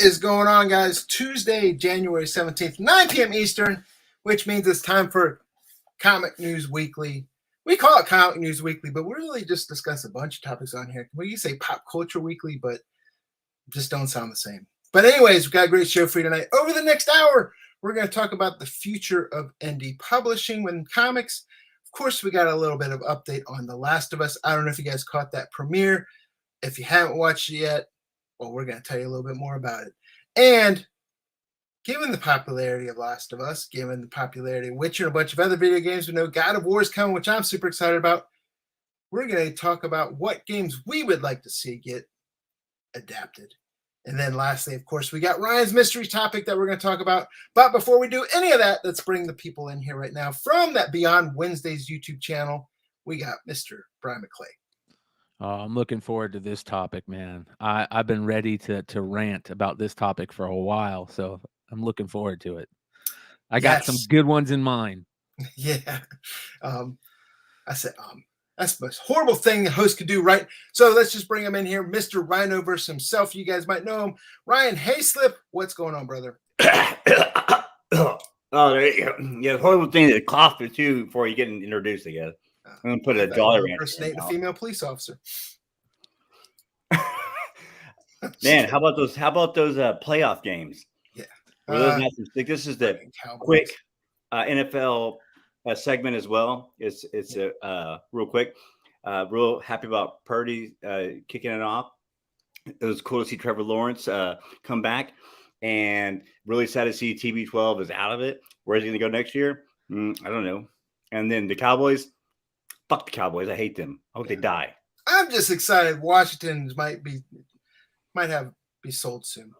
What is going on, guys? Tuesday, January 17th, 9 p.m. Eastern, which means it's time for Comic News Weekly. We call it Comic News Weekly, but we really just discuss a bunch of topics on here. We say Pop Culture Weekly, but just don't sound the same. But anyways, we've got a great show for you tonight. Over the next hour, we're going to talk about the future of indie publishing within comics. Of course, we got a little bit of update on The Last of Us. I don't know if you guys caught that premiere. If you haven't watched it yet, well, we're going to tell you a little bit more about it. And given the popularity of Last of Us, given the popularity of Witcher and a bunch of other video games, we know God of War is coming, which I'm super excited about. We're going to talk about what games we would like to see get adapted. And then lastly, of course, we got Ryan's mystery topic that we're going to talk about. But before we do any of that, let's bring the people in here right now from that Beyond Wednesdays YouTube channel. We got Mr. Brian McClay. I'm looking forward to this topic, man. I've been ready to rant about this topic for a while, so I'm looking forward to it. I got some good ones in mind. Yeah. I said, that's the most horrible thing the host could do, right? So let's just bring him in here. Mr. Rhinoverse himself. You guys might know him. Ryan Hayslip, what's going on, brother? Oh, yeah, horrible thing to cough to too before you get introduced, I guess. I'm gonna put a dollar in. Impersonating a female police officer. Man, how about those playoff games? Yeah. This is the quick NFL segment as well. It's real quick. Real happy about Purdy kicking it off. It was cool to see Trevor Lawrence come back, and really sad to see TB12 is out of it. Where's he going to go next year? I don't know. And then the Cowboys. Fuck the Cowboys. I hate them. I hope they die. I'm just excited. Washington might be sold soon.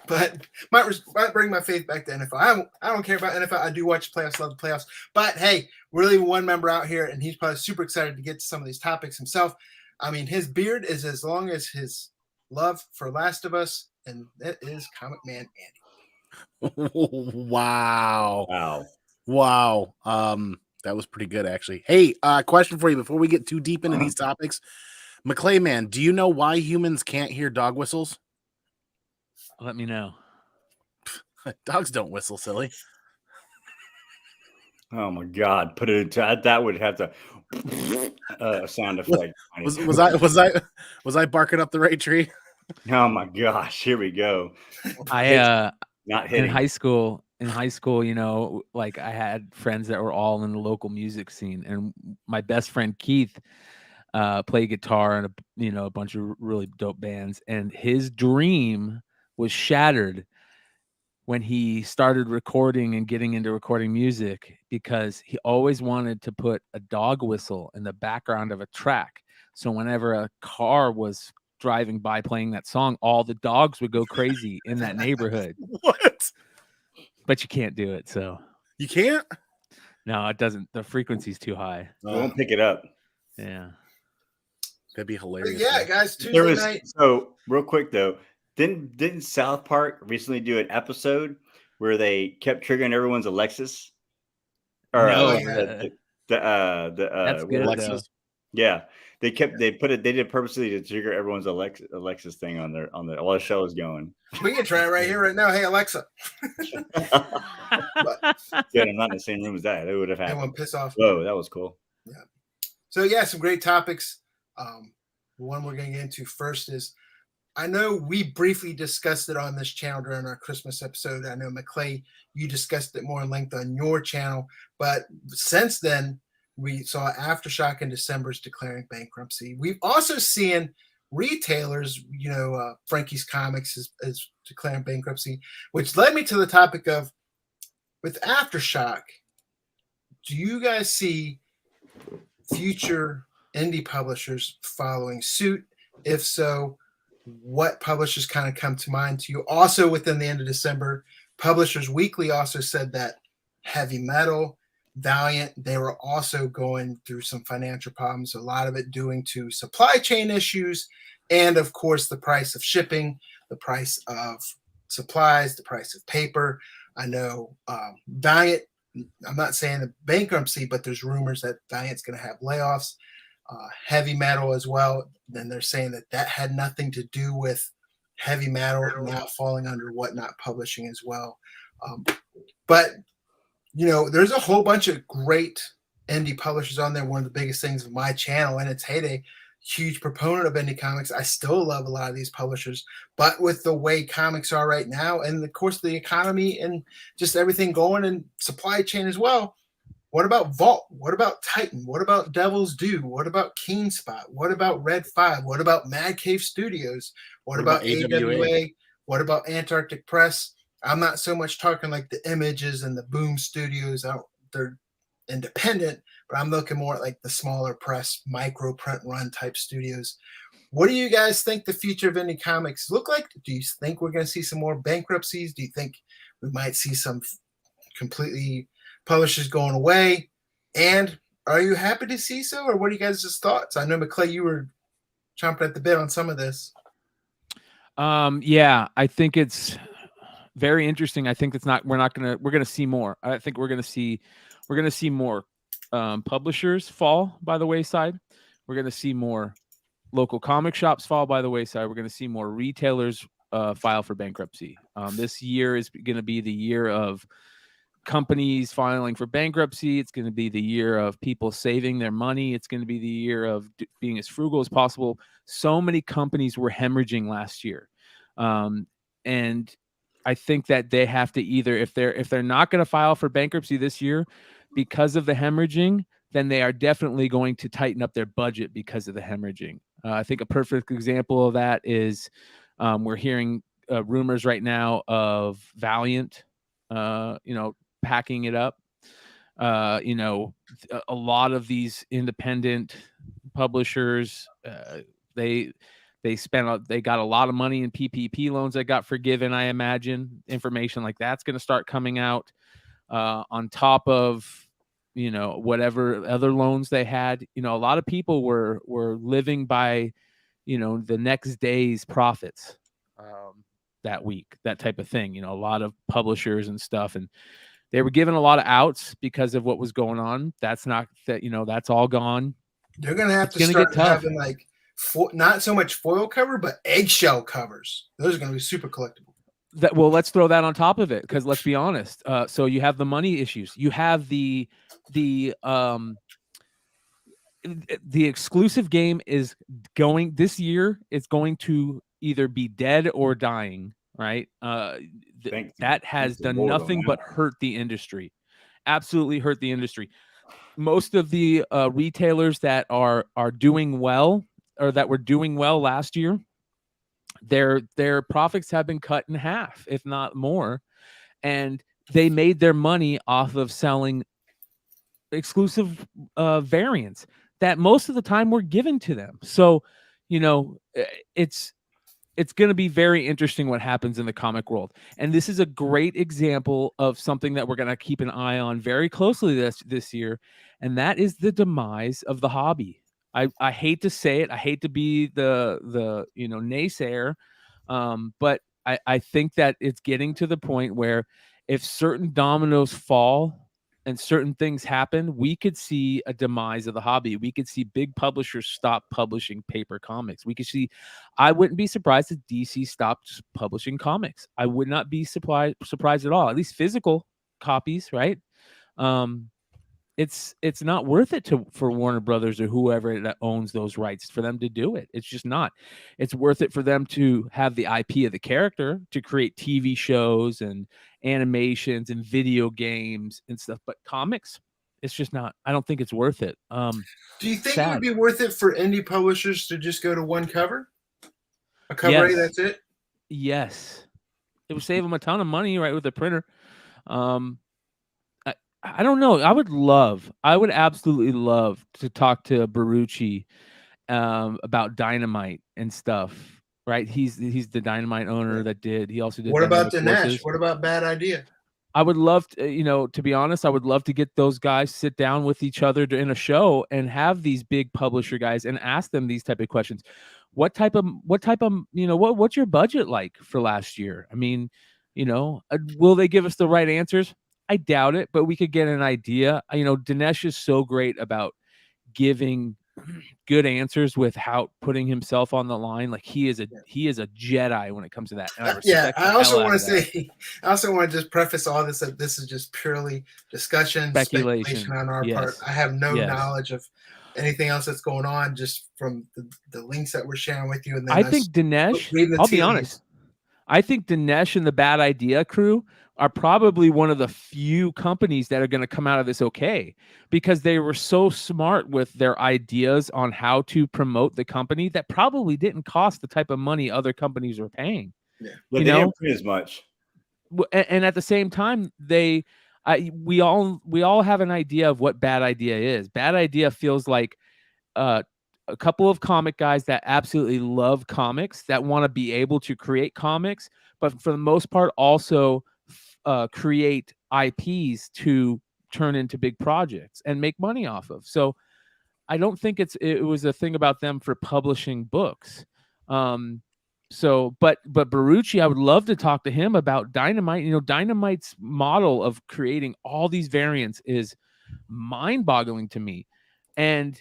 But might bring my faith back to NFL. I don't care about NFL. I do watch playoffs, love the playoffs. But hey, we're leaving one member out here, and he's probably super excited to get to some of these topics himself. I mean, his beard is as long as his love for Last of Us, and that is Comic Man Andy. Wow. That was pretty good, actually. Hey, question for you before we get too deep into these topics. McClay, man, do you know why humans can't hear dog whistles? Let me know. Dogs don't whistle, silly. Oh my God! Put it into that would have to sound effect. Was I barking up the right tree? Oh my gosh! Here we go. Not hitting. In high school, you know, like I had friends that were all in the local music scene, and my best friend Keith played guitar in a bunch of really dope bands, and his dream was shattered when he started recording and getting into recording music, because he always wanted to put a dog whistle in the background of a track. So whenever a car was driving by playing that song, all the dogs would go crazy in that neighborhood. What? But you can't do it, so. You can't? No, it doesn't. The frequency's too high. I won't pick it up. Yeah. That'd be hilarious. Yeah, guys, Tuesday night. So, real quick, though, didn't South Park recently do an episode where they kept triggering everyone's Alexis? Or that's good, Alexis. Yeah. They did it purposely to trigger everyone's Alexis thing on while the show is going. We can try it right here, right now. Hey, Alexa. Good, I'm not in the same room as that. It would have happened. Everyone piss off. Whoa, that was cool. Yeah. So yeah, some great topics. One we're going to get into first is, I know we briefly discussed it on this channel during our Christmas episode. I know, McClay, you discussed it more in length on your channel, but since then, we saw Aftershock in December is declaring bankruptcy. We've also seen retailers, Frankie's Comics is declaring bankruptcy, which led me to the topic of, with Aftershock, do you guys see future indie publishers following suit? If so, what publishers kind of come to mind to you? Also, within the end of December, Publishers Weekly also said that Heavy Metal, Valiant, they were also going through some financial problems, a lot of it due to supply chain issues, and of course the price of shipping, the price of supplies, the price of paper. I know Valiant, I'm not saying the bankruptcy, but there's rumors that Valiant's going to have layoffs. Heavy Metal as well, then they're saying that had nothing to do with heavy metal now falling under Whatnot Publishing as well. But there's a whole bunch of great indie publishers on there. One of the biggest things of my channel in its heyday, huge proponent of indie comics. I still love a lot of these publishers, but with the way comics are right now, and of course the economy and just everything going and supply chain as well. What about Vault? What about Titan? What about Devil's Due? What about Keenspot? What about Red 5? What about Mad Cave Studios? What about AWA? What about Antarctic Press? I'm not so much talking like the Images and the Boom Studios. They're independent, but I'm looking more at like the smaller press, micro print run type studios. What do you guys think the future of indie comics look like? Do you think we're going to see some more bankruptcies? Do you think we might see some completely publishers going away? And are you happy to see so, or what are you guys' thoughts? I know, McClay, you were chomping at the bit on some of this. Yeah, I think it's very interesting. I think we're going to see more. I think we're going to see more publishers fall by the wayside. We're going to see more local comic shops fall by the wayside. We're going to see more retailers file for bankruptcy. This year is going to be the year of companies filing for bankruptcy. It's going to be the year of people saving their money. It's going to be the year of being as frugal as possible. So many companies were hemorrhaging last year. And I think that they have to either, if they're not going to file for bankruptcy this year because of the hemorrhaging, then they are definitely going to tighten up their budget because of the hemorrhaging. I think a perfect example of that is we're hearing rumors right now of Valiant, packing it up. A lot of these independent publishers, they got a lot of money in PPP loans that got forgiven. I imagine information like that's going to start coming out on top of whatever other loans they had. A lot of people were living by the next day's profits that week, that type of thing. A lot of publishers and stuff, and they were given a lot of outs because of what was going on. That's all gone. They're going to have to start having like not so much foil cover, but eggshell covers. Those are going to be super collectible. Well, let's throw that on top of it, because let's be honest. So you have the money issues. You have the exclusive game is going this year. It's going to either be dead or dying, right? That has done nothing but hurt the industry. Absolutely hurt the industry. Most of the retailers that are doing well, or that were doing well last year, their profits have been cut in half, if not more, and they made their money off of selling exclusive variants that most of the time were given to them. So, it's going to be very interesting what happens in the comic world. And this is a great example of something that we're going to keep an eye on very closely this year, and that is the demise of the hobby. I hate to say it. I hate to be the naysayer, but I think that it's getting to the point where if certain dominoes fall and certain things happen, we could see a demise of the hobby. We could see big publishers stop publishing paper comics. I wouldn't be surprised if DC stopped publishing comics. I would not be surprised at all. At least physical copies, right? It's not worth it for Warner Brothers or whoever that owns those rights for them to do it. It's just not. It's worth it for them to have the IP of the character, to create TV shows and animations and video games and stuff. But comics, it's just not. I don't think it's worth it. Do you think it would be worth it for indie publishers to just go to one cover? A cover A, that's it? Yes. It would save them a ton of money, right, with the printer. I don't know. I would absolutely love to talk to Barucci about Dynamite and stuff, right? He's the Dynamite owner that did. He also did. What about Dinesh? What about Bad Idea? I would love to, to be honest, I would love to get those guys sit down with each other in a show and have these big publisher guys and ask them these type of questions. What's your budget like for last year? I mean, will they give us the right answers? I doubt it, but we could get an idea. Dinesh is so great about giving good answers without putting himself on the line. Like he is a Jedi when it comes to that. And I respect I also want to just preface all this that this is just purely discussion, speculation on our part. I have no knowledge of anything else that's going on, just from the links that we're sharing with you. And then I think Dinesh, I'll be honest, I think Dinesh and the Bad Idea crew are probably one of the few companies that are going to come out of this okay, because they were so smart with their ideas on how to promote the company that probably didn't cost the type of money other companies were paying. Yeah, but they didn't print as much. And at the same time, we all have an idea of what Bad Idea is. Bad Idea feels like a couple of comic guys that absolutely love comics, that want to be able to create comics, but for the most part also create IPs to turn into big projects and make money off of. So I don't think it was a thing about them for publishing books. So, but Barucci, I would love to talk to him about Dynamite. You know, Dynamite's model of creating all these variants is mind-boggling to me. And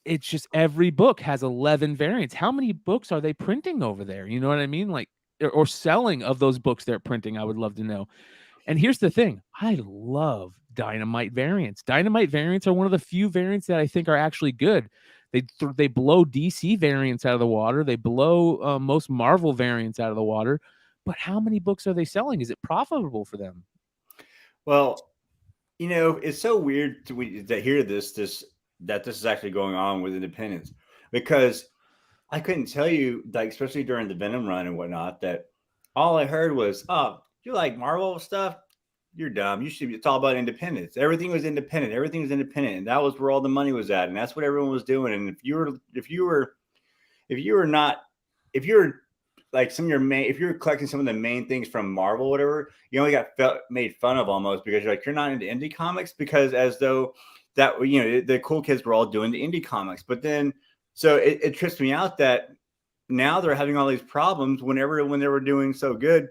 it's just every book has 11 variants. How many books are they printing over there? You know what I mean? Like, or selling of those books they're printing. I would love to know. And here's the thing. I love Dynamite variants. Dynamite variants are one of the few variants that I think are actually good. They blow DC variants out of the water. They blow most Marvel variants out of the water. But how many books are they selling? Is it profitable for them? Well, you know, it's so weird to hear this is actually going on with independents, because I couldn't tell you, like, especially during the Venom run and whatnot, that all I heard was, "Oh, you like Marvel stuff? You're dumb. It's all about independence. Everything was independent. Everything was independent, and that was where all the money was at, and that's what everyone was doing. And if you were like some of your main, if you're collecting some of the main things from Marvel, or whatever, you only got made fun of almost, because you're not into indie comics, because as though that, you know, the cool kids were all doing the indie comics. But then, so it trips me out that now they're having all these problems when they were doing so good,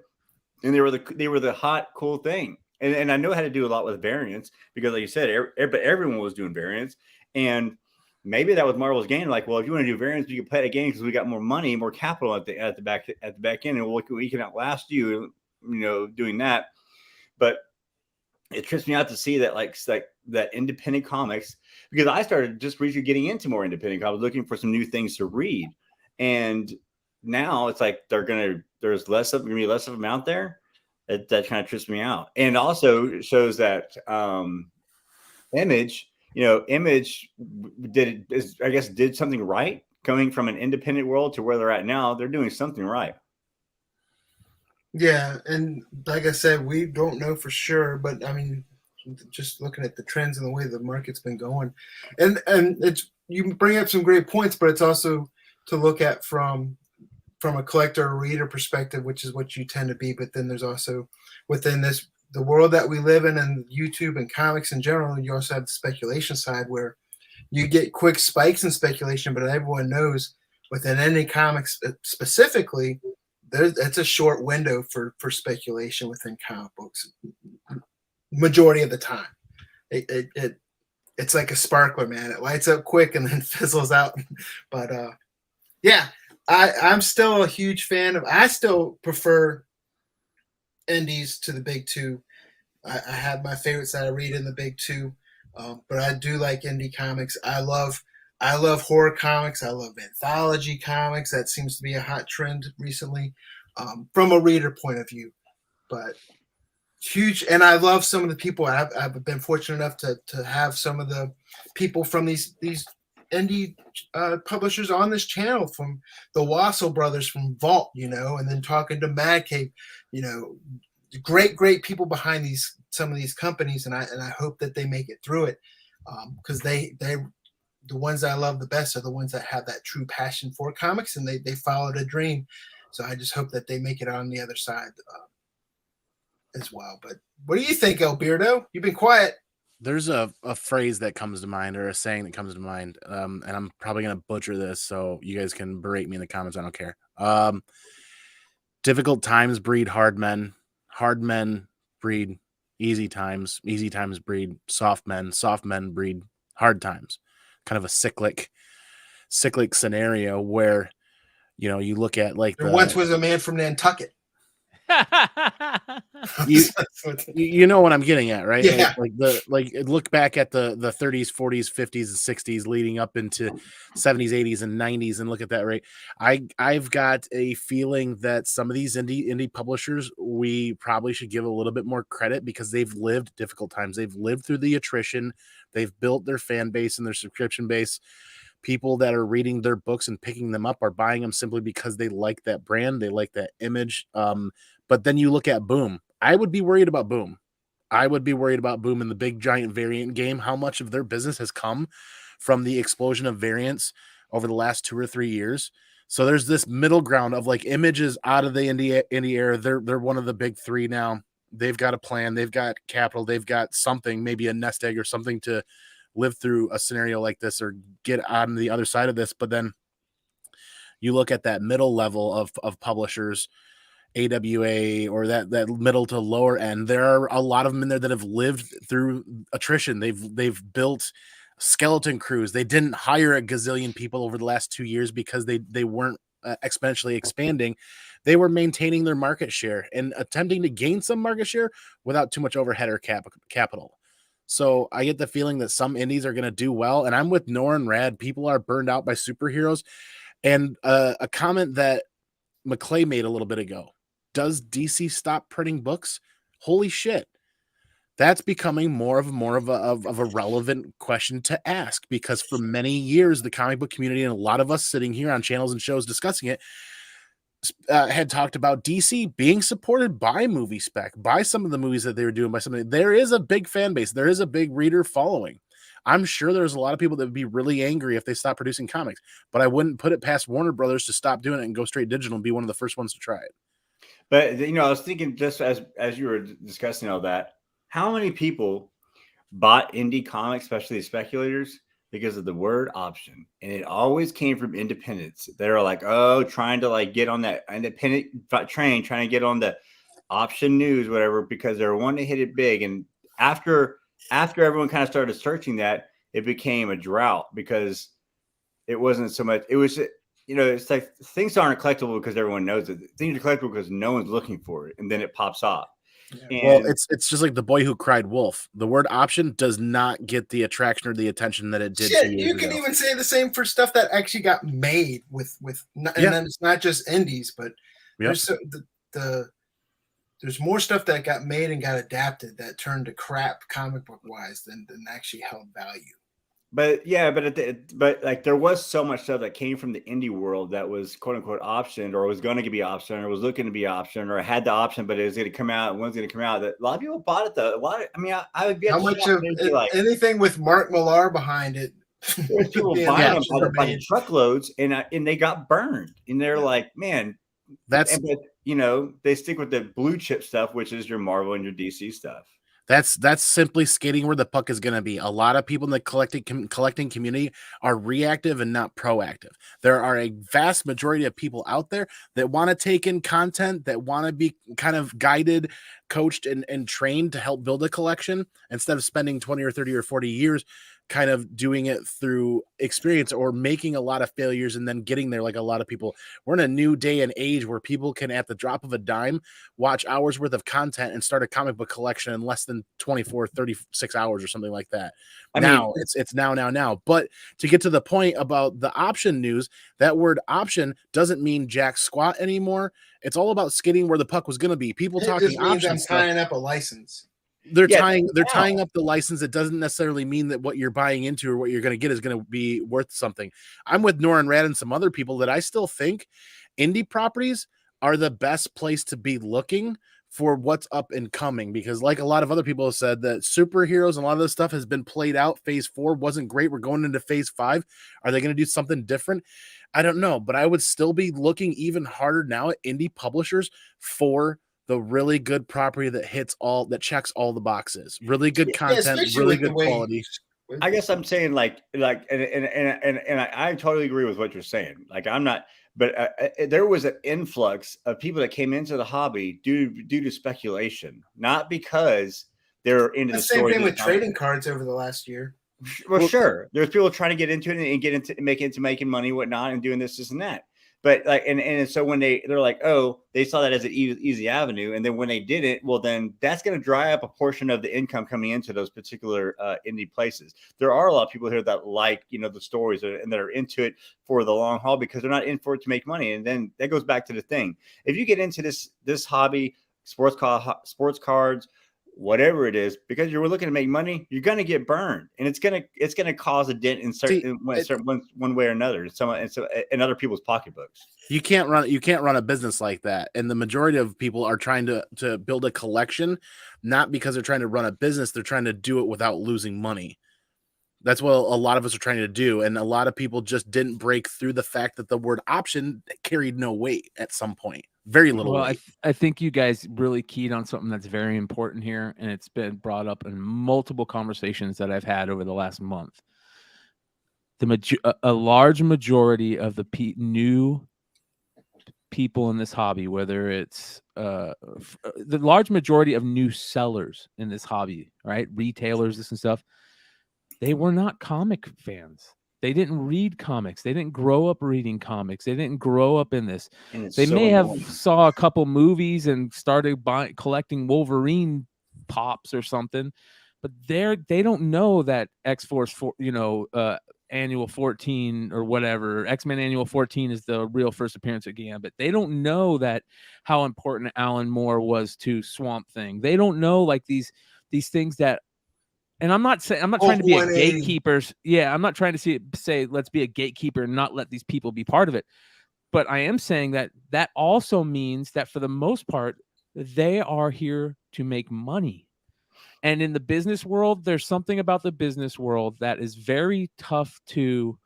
and they were the hot cool thing. And I know how to do a lot with variants, because like you said, everyone was doing variants, and maybe that was Marvel's game. Like, well, if you want to do variants, you can play the game because we got more money, more capital at the back end, and we can outlast you, you know, doing that. But it trips me out to see that, like that independent comics, because I started just recently getting into more independent comics, looking for some new things to read, and now it's like there's less of them out there. That kind of trips me out, and also shows that Image did something right, coming from an independent world to where they're at now. They're doing something right. Yeah, and like I said, we don't know for sure, but I mean, just looking at the trends and the way the market's been going, and it's, you bring up some great points, but it's also to look at from a collector or reader perspective, which is what you tend to be. But then there's also, within the world that we live in, and YouTube and comics in general, you also have the speculation side, where you get quick spikes in speculation, but everyone knows within any comics specifically, it's a short window for speculation within comic books. Majority of the time, it's like a sparkler, man. It lights up quick and then fizzles out. But yeah, I'm still a huge fan of. I still prefer indies to the big two. I have my favorites that I read in the big two, but I do like indie comics. I love horror comics. I love anthology comics. That seems to be a hot trend recently, from a reader point of view. But huge, and I love some of the people. I've been fortunate enough to have some of the people from these indie publishers on this channel, from the Wassel brothers from Vault, you know, and then talking to Mad Cave, you know, great people behind some of these companies, and I hope that they make it through it, because the ones that I love the best are the ones that have that true passion for comics, and they followed a dream. So I just hope that they make it on the other side as well. But what do you think, El Beardo? You've been quiet. There's a phrase that comes to mind, or a saying that comes to mind, and I'm probably going to butcher this, so you guys can berate me in the comments. I don't care. Difficult times breed hard men. Hard men breed easy times. Easy times breed soft men. Soft men breed hard times. Kind of a cyclic cyclic scenario where, you know, you look at like there once was a man from Nantucket. you know what I'm getting at, right? Yeah. Like look back at the 30s, 40s, 50s, and 60s leading up into 70s, 80s, and 90s and look at that, right? I've got a feeling that some of these indie publishers, we probably should give a little bit more credit because they've lived difficult times. They've lived through the attrition, they've built their fan base and their subscription base. People that are reading their books and picking them up are buying them simply because they like that brand, they like that image. But then you look at Boom. I would be worried about Boom. I would be worried about Boom in the big giant variant game. How much of their business has come from the explosion of variants over the last 2 or 3 years? So there's this middle ground of like Images out of the indie era. They're one of the big three now. They've got a plan. They've got capital. They've got something, maybe a nest egg or something to live through a scenario like this or get on the other side of this. But then you look at that middle level of publishers, AWA, or that middle to lower end. There are a lot of them in there that have lived through attrition. They've built skeleton crews. They didn't hire a gazillion people over the last 2 years because they weren't exponentially expanding. They were maintaining their market share and attempting to gain some market share without too much overhead or capital. So I get the feeling that some indies are going to do well, and I'm with Nor and Rad. People are burned out by superheroes. And a comment that McClay made a little bit ago: does DC stop printing books? Holy shit. That's becoming more of a relevant question to ask, because for many years, the comic book community and a lot of us sitting here on channels and shows discussing it had talked about DC being supported by Movie Spec, by some of the movies that they were doing, by something. There is a big fan base. There is a big reader following. I'm sure there's a lot of people that would be really angry if they stopped producing comics, but I wouldn't put it past Warner Brothers to stop doing it and go straight digital and be one of the first ones to try it. But, you know, I was thinking, just as you were discussing all that, how many people bought indie comics, especially the speculators, because of the word option? And it always came from independents. They're like, oh, trying to like get on that independent train, trying to get on the option news, whatever, because they're wanting to hit it big. And after everyone kind of started searching that, it became a drought because it wasn't so much. It was, you know, it's like things aren't collectible because everyone knows it. Things are collectible because no one's looking for it, and then it pops off. Yeah. Well, it's just like The Boy Who Cried Wolf. The word option does not get the attraction or the attention that it did. Shit, you can even say the same for stuff that actually got made with, and then it's not just indies, but there's there's more stuff that got made and got adapted that turned to crap comic book wise than actually held value. But yeah, but like there was so much stuff that came from the indie world that was quote unquote optioned, or was going to be optioned, or was looking to be optioned, or had the option, but it was going to come out and wasn't going to come out. That a lot of people bought it though. I would be how much of like anything with Mark Millar behind it. People buying them by the truckloads, and they got burned, and they're like, man, but, you know, they stick with the blue chip stuff, which is your Marvel and your DC stuff. That's simply skating where the puck is going to be. A lot of people in the collecting community are reactive and not proactive. There are a vast majority of people out there that want to take in content, that want to be kind of guided, coached, and trained to help build a collection instead of spending 20 or 30 or 40 years kind of doing it through experience or making a lot of failures and then getting there. Like a lot of people, we're in a new day and age where people can, at the drop of a dime, watch hours worth of content and start a comic book collection in less than 24, 36 hours or something like that. It's now. But to get to the point about the option news, that word option doesn't mean jack squat anymore. It's all about skating where the puck was going to be. People talking options. I'm tying up a license. They're tying up the license. It doesn't necessarily mean that what you're buying into or what you're going to get is going to be worth something. I'm with Nor and Rad and some other people that I still think indie properties are the best place to be looking for what's up and coming, because like a lot of other people have said, that superheroes and a lot of this stuff has been played out. Phase 4 wasn't great. We're going into phase 5. Are they going to do something different? I don't know, but I would still be looking even harder now at indie publishers for the really good property that checks all the boxes, really good content, really good quality. I guess I'm saying and I totally agree with what you're saying. Like I'm not, but there was an influx of people that came into the hobby due to speculation, not because they're into the same thing with trading cards over the last year. Well, sure. There's people trying to get into it and get into making money, and whatnot, and doing this and that. But like, and so when they're like, oh, they saw that as an easy avenue, and then when they did it, well, then that's going to dry up a portion of the income coming into those particular indie places. There are a lot of people here that like, the stories and that are into it for the long haul because they're not in for it to make money. And then that goes back to the thing: if you get into this hobby, sports cards, whatever it is, because you're looking to make money, you're going to get burned, and it's going to cause a dent in one way or another in other people's pocketbooks. You can't run a business like that. And the majority of people are trying to build a collection, not because they're trying to run a business. They're trying to do it without losing money. That's what a lot of us are trying to do. And a lot of people just didn't break through the fact that the word option carried no weight at some point. Very little weight. I think you guys really keyed on something that's very important here, and it's been brought up in multiple conversations that I've had over the last month. A large majority of the new people in this hobby, whether it's the large majority of new sellers in this hobby, right? Retailers, this and stuff, they were not comic fans. They didn't read comics. They didn't grow up reading comics. They didn't grow up in this. They may have saw a couple movies and started collecting Wolverine pops or something, but they don't know that X-Force, Annual 14 or whatever, X-Men Annual 14 is the real first appearance of Gambit. They don't know that how important Alan Moore was to Swamp Thing. They don't know like these things that. And I'm not trying to be a gatekeeper. Yeah, I'm not trying to say let's be a gatekeeper and not let these people be part of it. But I am saying that also means that for the most part, they are here to make money. And in the business world, there's something about the business world that is very tough to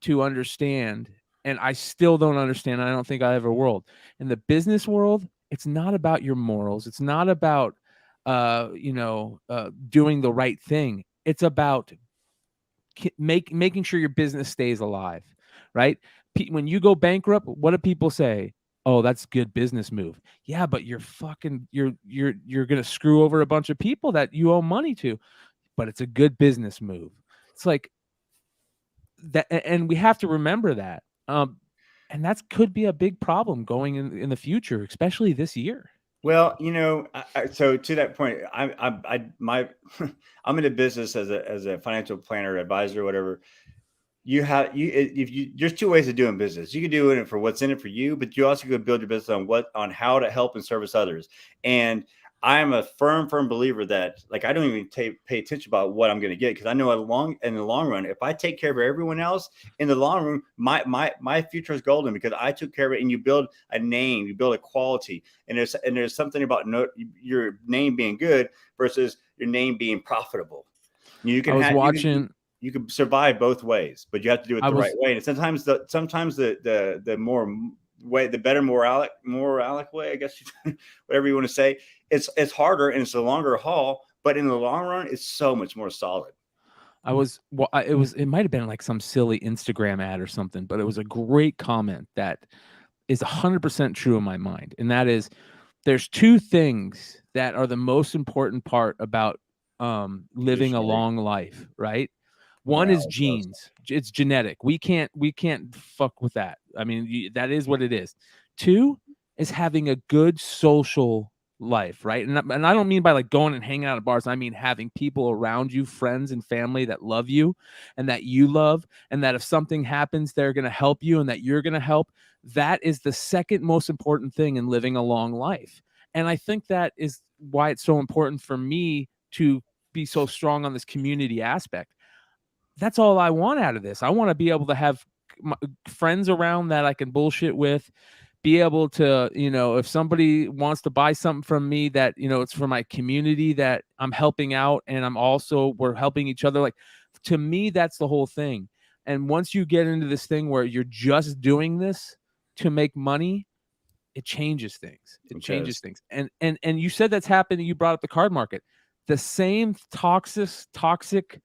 understand. And I still don't understand. I don't think I ever will. In the business world, it's not about your morals. It's not about doing the right thing. It's about making sure your business stays alive, right? When you go bankrupt, what do people say? Oh, that's a good business move. Yeah, but you're going to screw over a bunch of people that you owe money to, but it's a good business move. It's like that. And we have to remember that. And that could be a big problem going in the future, especially this year. Well, so to that point, I'm in a business as a financial planner, advisor, whatever. There's two ways of doing business. You can do it for what's in it for you, but you also could build your business on how to help and service others. And I'm a firm believer that I don't even pay attention about what I'm going to get, because I know in the long run, if I take care of everyone else in the long run, my future is golden because I took care of it. And you build a name, you build a quality, and there's something about your name being good versus your name being profitable. You can you can survive both ways, but you have to do it the right way. And sometimes the more way, the better moralic way, I guess, whatever you want to say, it's harder and it's a longer haul, but in the long run, it's so much more solid. It might have been like some silly Instagram ad or something, but it was a great comment that is 100% true in my mind. And that is, there's two things that are the most important part about living a long life, right? One is genes. It's genetic. We can't fuck with that. I mean, that is what it is. Two is having a good social life, right? And I don't mean by going and hanging out at bars. I mean having people around you, friends and family that love you and that you love, and that if something happens, they're going to help you and that you're going to help. That is the second most important thing in living a long life. And I think that is why it's so important for me to be so strong on this community aspect. That's all I want out of this. I want to be able to have friends around that I can bullshit with, be able to, if somebody wants to buy something from me that, it's for my community that I'm helping out, and we're helping each other. Like, to me, that's the whole thing. And once you get into this thing where you're just doing this to make money, it changes things. It changes things. And you said that's happening. You brought up the card market. The same toxic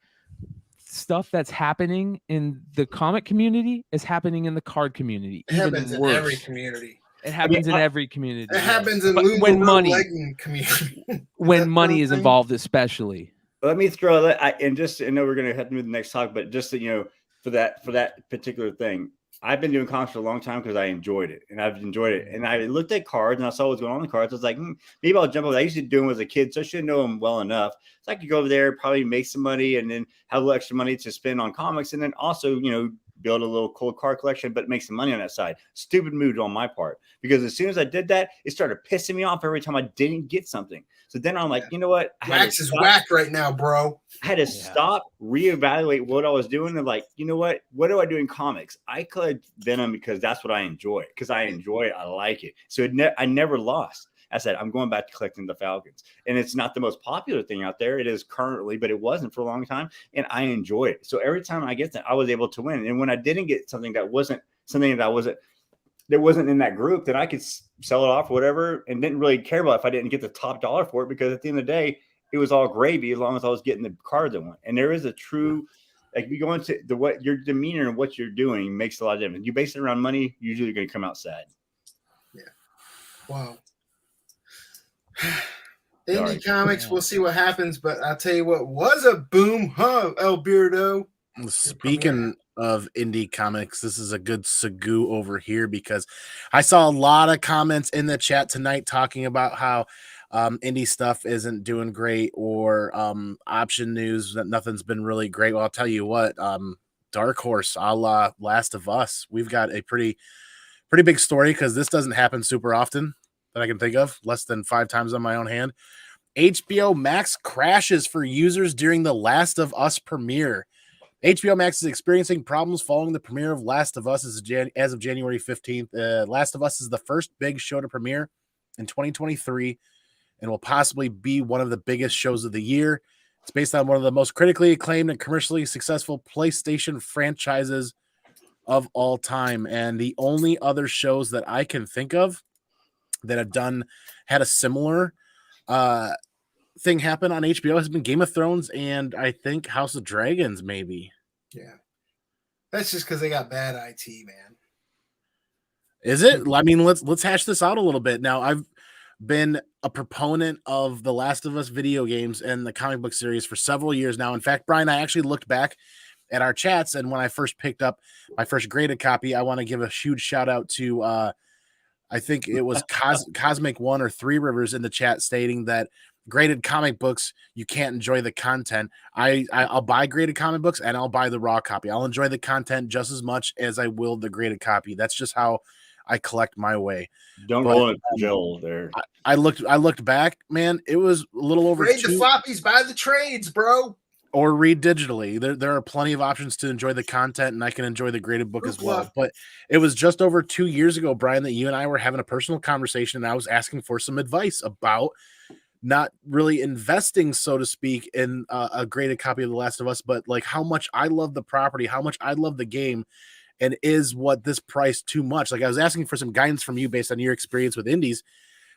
stuff that's happening in the comic community is happening in the card community. It happens in every community. It happens in every community. It happens in when money community. when money is involved, especially. Let me throw that. And just, I know we're going to have to move to the next talk, but just so for that particular thing, I've been doing comics for a long time because I enjoyed it, and I've enjoyed it. And I looked at cards and I saw what's going on in the cards. I was like, maybe I'll jump over. I used to do them as a kid, so I should know them well enough. So I could go over there, probably make some money, and then have a little extra money to spend on comics, and then also, build a little cold card collection, but make some money on that side. Stupid move on my part, because as soon as I did that, it started pissing me off every time I didn't get something. So then I'm like, you know what? Wax is whack right now, bro. I had to stop, reevaluate what I was doing, and like, you know what? What do I do in comics? I collect Venom because that's what I enjoy. Because I enjoy it, I like it. So I never lost. I said, I'm going back to collecting the Falcons. And it's not the most popular thing out there. It is currently, but it wasn't for a long time. And I enjoy it. So every time I get that, I was able to win. And when I didn't get something that wasn't in that group, then I could sell it off or whatever, and didn't really care about if I didn't get the top dollar for it, because at the end of the day, it was all gravy as long as I was getting the cards I want. And there is a true, like, you go into what your demeanor and what you're doing makes a lot of difference. You base it around money, usually you're going to come out sad. Yeah. Wow. Indie comics, we'll see what happens, but I'll tell you what was a boom, El Beardo. Speaking of indie comics, this is a good segue over here, because I saw a lot of comments in the chat tonight talking about how indie stuff isn't doing great, or option news that nothing's been really great. Well, I'll tell you what, Dark Horse, a la Last of Us, we've got a pretty big story, because this doesn't happen super often that I can think of, less than 5 times on my own hand. HBO Max crashes for users during the Last of Us premiere. HBO Max is experiencing problems following the premiere of Last of Us as of January 15th. Last of Us is the first big show to premiere in 2023 and will possibly be one of the biggest shows of the year. It's based on one of the most critically acclaimed and commercially successful PlayStation franchises of all time. And the only other shows that I can think of that have had a similar thing happen on HBO has been Game of Thrones, and I think House of Dragons, maybe. Yeah. That's just because they got bad IT, man. Is it? I mean, let's hash this out a little bit. Now, I've been a proponent of the Last of Us video games and the comic book series for several years now. In fact, Brian, I actually looked back at our chats, and when I first picked up my first graded copy, I want to give a huge shout out to I think it was Cosmic One or Three Rivers in the chat, stating that graded comic books, you can't enjoy the content. I'll buy graded comic books, and I'll buy the raw copy. I'll enjoy the content just as much as I will the graded copy. That's just how I collect my way. Don't roll it, Joel. There. I looked back, man. It was a little over. Grade the floppies, buy the trades, bro. Or read digitally. There are plenty of options to enjoy the content, and I can enjoy the graded book as well. But it was just over 2 years ago, Brian, that you and I were having a personal conversation, and I was asking for some advice about not really investing, so to speak, in a graded copy of The Last of Us, but like how much I love the property, how much I love the game, and is what this price too much? Like, I was asking for some guidance from you based on your experience with indies.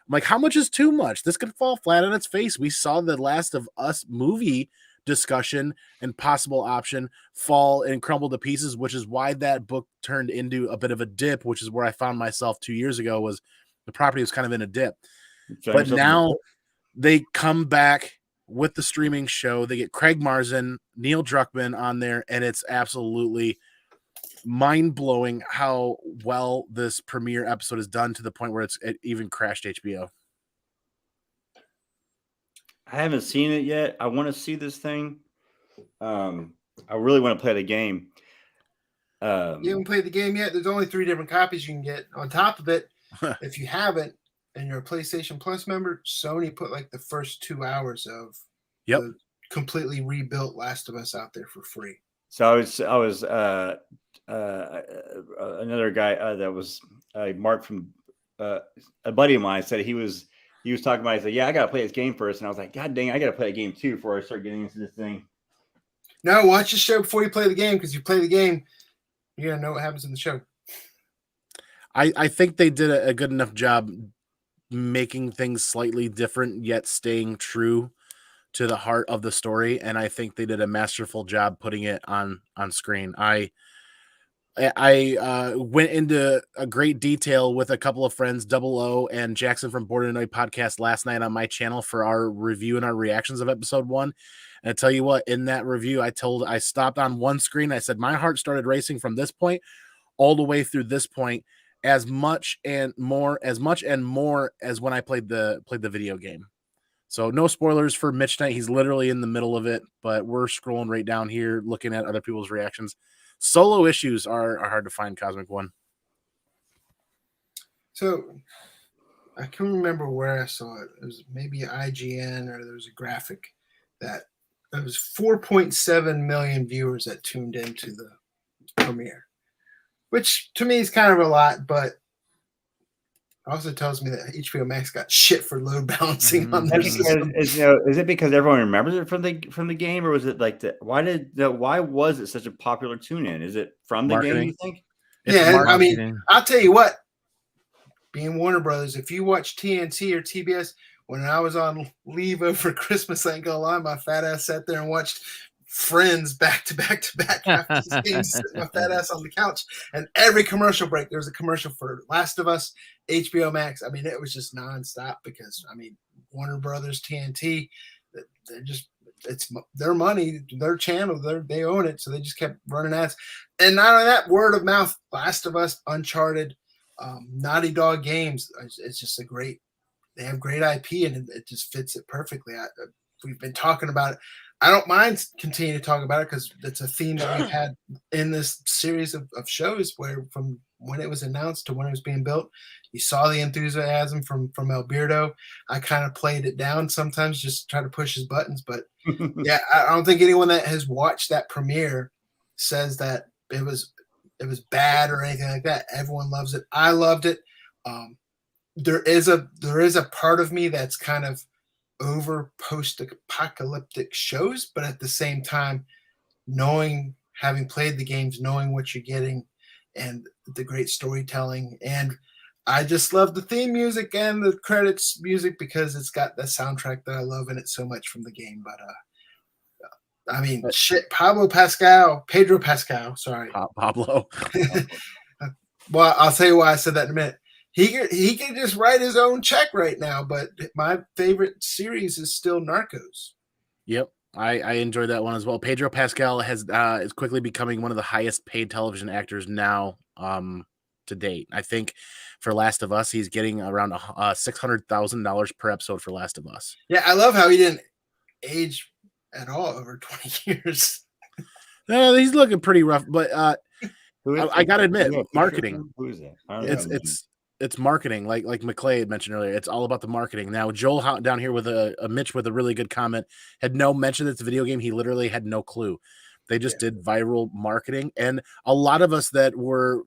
I'm like, how much is too much? This could fall flat on its face. We saw The Last of Us movie discussion and possible option fall and crumble to pieces, which is why that book turned into a bit of a dip, which is where I found myself 2 years ago, was the property was kind of in a dip. But now they come back with the streaming show. They get Craig Mazin, Neil Druckmann on there, and it's absolutely mind-blowing how well this premiere episode is done, to the point where it even crashed HBO. I haven't seen it yet. I want to see this thing. I really want to play the game. You haven't played the game yet? There's only 3 different copies you can get. On top of it, if you haven't, and you're a PlayStation Plus member, Sony put like the first 2 hours of the completely rebuilt Last of Us out there for free. So I was another guy that was Mark from a buddy of mine said he was talking about it. He said, yeah, I got to play this game first. And I was like, God dang, I got to play a game too before I start getting into this thing. No, watch the show before you play the game, because you play the game, you're going to know what happens in the show. I think they did a good enough job making things slightly different, yet staying true to the heart of the story. And I think they did a masterful job putting it on screen. I went into a great detail with a couple of friends, Double O and Jackson from Border Annoy podcast, last night on my channel for our review and our reactions of episode 1. And I tell you what, in that review, I stopped on one screen. I said, my heart started racing from this point all the way through this point, as much and more as when I played the video game. So no spoilers for Mitch Knight. He's literally in the middle of it, but we're scrolling right down here, looking at other people's reactions. Solo issues are hard to find, Cosmic One. So I can remember where I saw it. It was maybe IGN, or there was a graphic that it was 4.7 million viewers that tuned into the premiere, which to me is kind of a lot, but also tells me that HBO Max got shit for load balancing on their system. Is it because everyone remembers it from the game, or was it like why was it such a popular tune-in? Is it from the Marketing. game, you think? Yeah, I mean, I'll tell you what, being Warner Brothers, if you watch TNT or TBS, when I was on leave over Christmas, I ain't gonna lie, my fat ass sat there and watched Friends back to back to back after this game, sitting my fat ass on the couch, and every commercial break there was a commercial for Last of Us, HBO Max. I mean, it was just nonstop because Warner Brothers, TNT, they're just, it's their money, their channel, they own it, so they just kept running ads. And not only that, word of mouth, Last of Us, Uncharted, Naughty Dog games, it's just they have great IP, and it just fits it perfectly. We've been talking about it. I don't mind continuing to talk about it because it's a theme that we've had in this series of shows, where from when it was announced to when it was being built, you saw the enthusiasm from Alberto. I kind of played it down sometimes, just try to push his buttons. But yeah, I don't think anyone that has watched that premiere says that it was bad or anything like that. Everyone loves it. I loved it. There is a part of me that's kind of over post-apocalyptic shows, but at the same time, having played the games, knowing what you're getting, and the great storytelling, and I just love the theme music and the credits music because it's got the soundtrack that I love in it so much from the game. But I mean, shit, Pedro Pascal, sorry, Pablo. Well, I'll tell you why I said that in a minute. He can just write his own check right now, but my favorite series is still Narcos. Yep, I enjoy that one as well. Pedro Pascal is quickly becoming one of the highest paid television actors now to date. I think for Last of Us, he's getting around $600,000 per episode for Last of Us. Yeah, I love how he didn't age at all over 20 years. No, he's looking pretty rough, but I gotta admit, marketing. Who is that? It's marketing, like McClay had mentioned earlier. It's all about the marketing. Now, Joel down here with a Mitch with a really good comment had no mention that it's a video game. He literally had no clue. They just did viral marketing, and a lot of us that were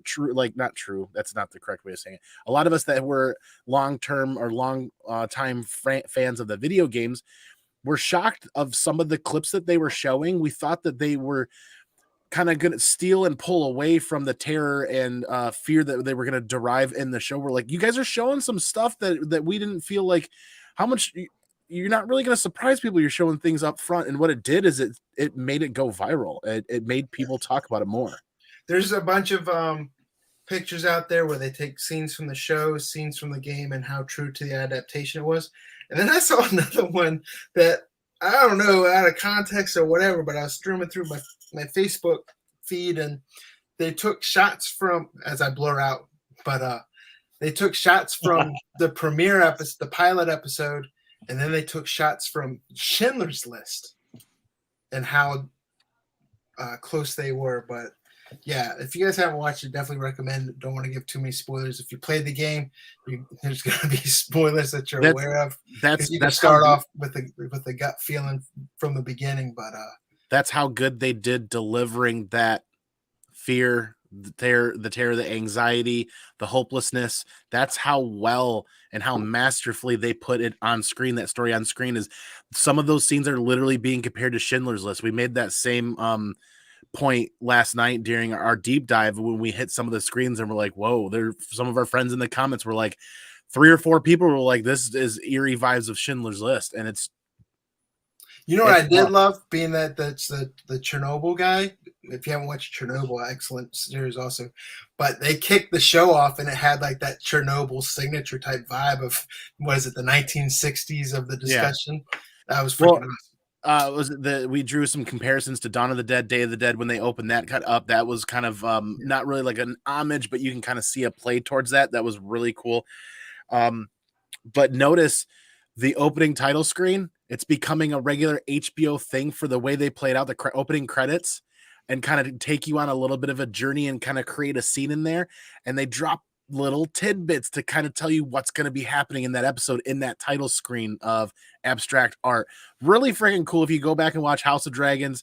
not true. That's not the correct way of saying it. A lot of us that were long-term or long-time fans of the video games were shocked of some of the clips that they were showing. We thought that they were kind of going to steal and pull away from the terror and fear that they were going to derive in the show. We're like, you guys are showing some stuff that we didn't feel like how much you're not really going to surprise people. You're showing things up front. And what it did is it made it go viral. It made people talk about it more. There's a bunch of pictures out there where they take scenes from the show, scenes from the game, and how true to the adaptation it was. And then I saw another one that, I don't know, out of context or whatever, but I was streaming through my Facebook feed, and they took shots from, as I blur out, but they took shots from the premiere episode, the pilot episode, and then they took shots from Schindler's List and how close they were. But yeah, if you guys haven't watched it, definitely recommend. Don't want to give too many spoilers. If you played the game, there's going to be spoilers that you're aware of. You can start off with the gut feeling from the beginning, but that's how good they did delivering that fear, the terror, the anxiety, the hopelessness. That's how well and how masterfully they put it on screen. That story on screen is some of those scenes are literally being compared to Schindler's List. We made that same point last night during our deep dive when we hit some of the screens and we're like, whoa, some of our friends in the comments were like, 3 or 4 people were like, this is eerie vibes of Schindler's List. And it's, you know what I did love, being that's the Chernobyl guy. If you haven't watched Chernobyl, excellent series also. But they kicked the show off and it had like that Chernobyl signature type vibe of, what is it, the 1960s of the discussion. Yeah. That was freaking awesome. we drew some comparisons to Dawn of the Dead, Day of the Dead when they opened that cut up. That was kind of not really like an homage, but you can kind of see a play towards that. That was really cool. But notice the opening title screen, it's becoming a regular HBO thing for the way they played out the opening credits and kind of take you on a little bit of a journey and kind of create a scene in there. And they drop little tidbits to kind of tell you what's going to be happening in that episode in that title screen of Abstract Art. Really freaking cool. If you go back and watch House of Dragons,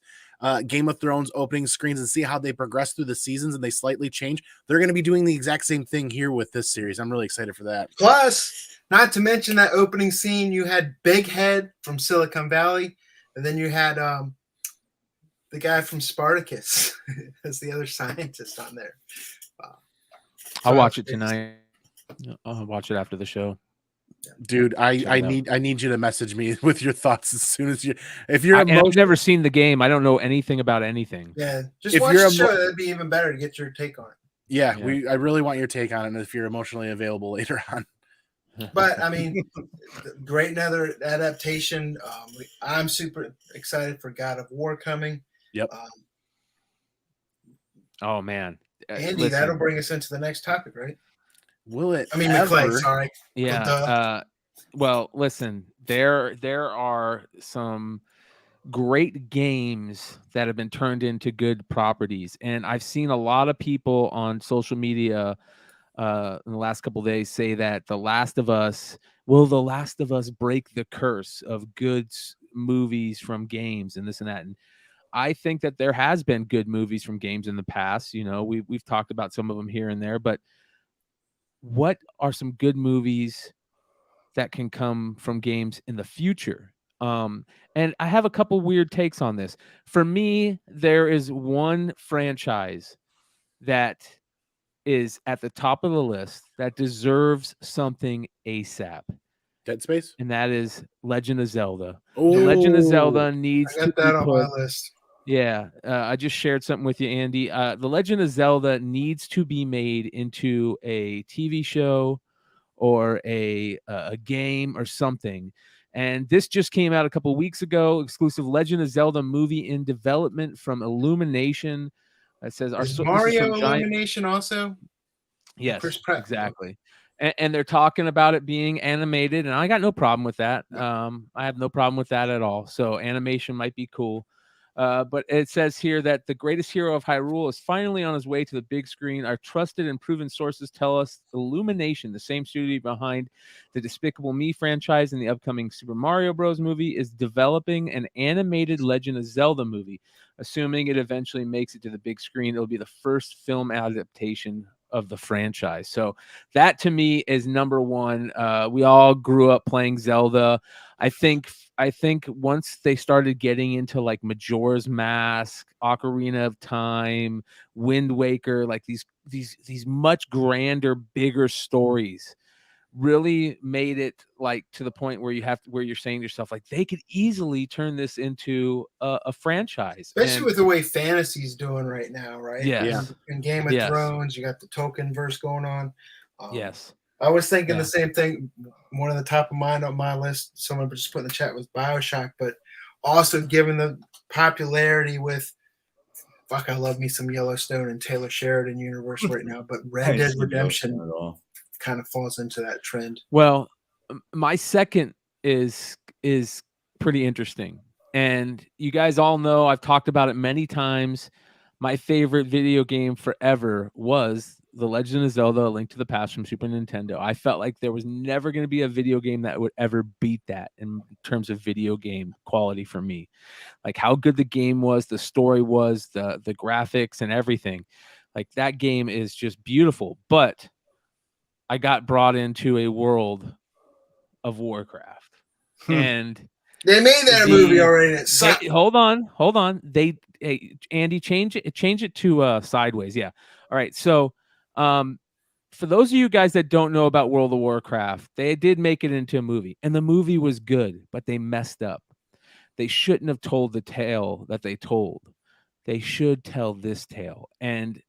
Game of Thrones opening screens and see how they progress through the seasons and they slightly change, they're going to be doing the exact same thing here with this series. I'm really excited for that. Plus, not to mention that opening scene, you had Big Head from Silicon Valley, and then you had the guy from Spartacus as the other scientist on there. I'll watch it tonight. I'll watch it after the show. Dude, I need you to message me with your thoughts as soon as I've never seen the game. I don't know anything about anything. Yeah, just watch the show. That'd be even better to get your take on it. Yeah. I really want your take on it, and if you're emotionally available later on. But I mean, great another adaptation. I'm super excited for God of War coming. Yep. Oh man, Andy, that'll bring us into the next topic, right? Will it? I mean, McClay, sorry. Yeah. Well, listen, there are some great games that have been turned into good properties, and I've seen a lot of people on social media in the last couple of days say that The Last of Us break the curse of good movies from games and this and that. And I think that there has been good movies from games in the past. You know, we've talked about some of them here and there, but what are some good movies that can come from games in the future? And I have a couple weird takes on this. For me, there is one franchise that is at the top of the list that deserves something ASAP. Dead Space? And that is Legend of Zelda. Oh, Legend of Zelda needs to be on my list. Yeah, I just shared something with you, Andy. The Legend of Zelda needs to be made into a TV show or a game or something. And this just came out a couple of weeks ago. Exclusive Legend of Zelda movie in development from Illumination. It says Mario Illumination also. Yes, exactly. And they're talking about it being animated, and I got no problem with that. I have no problem with that at all. So animation might be cool. But it says here that the greatest hero of Hyrule is finally on his way to the big screen. Our trusted and proven sources tell us Illumination, the same studio behind the Despicable Me franchise and the upcoming Super Mario Bros. Movie, is developing an animated Legend of Zelda movie. Assuming it eventually makes it to the big screen, it'll be the first film adaptation of the franchise. So that to me is number one. We all grew up playing Zelda. I think once they started getting into like Majora's Mask, Ocarina of Time, Wind Waker, like these much grander, bigger stories, really made it like to the point where you're saying to yourself, like, they could easily turn this into a franchise, especially with the way fantasy's doing right now, right? Yeah. In Game of Thrones, you got the Tolkien verse going on. Yes. I was thinking the same thing. One of the top of mind on my list, someone just put in the chat, was BioShock, but also given the popularity with, I love me some Yellowstone and Taylor Sheridan universe right now, but Red Dead Redemption kind of falls into that trend. Well, my second is pretty interesting, and you guys all know I've talked about it many times. My favorite video game forever was The Legend of Zelda: A Link to the Past from Super Nintendo. I felt like there was never going to be a video game that would ever beat that in terms of video game quality for me. Like how good the game was, the story was, the graphics and everything. Like that game is just beautiful. But I got brought into a world of Warcraft. And they made that movie already. It sucked. Hold on. Andy, change it to Sideways. Yeah. All right. So for those of you guys that don't know about World of Warcraft, they did make it into a movie, and the movie was good, but they messed up. They shouldn't have told the tale that they told. They should tell this tale. And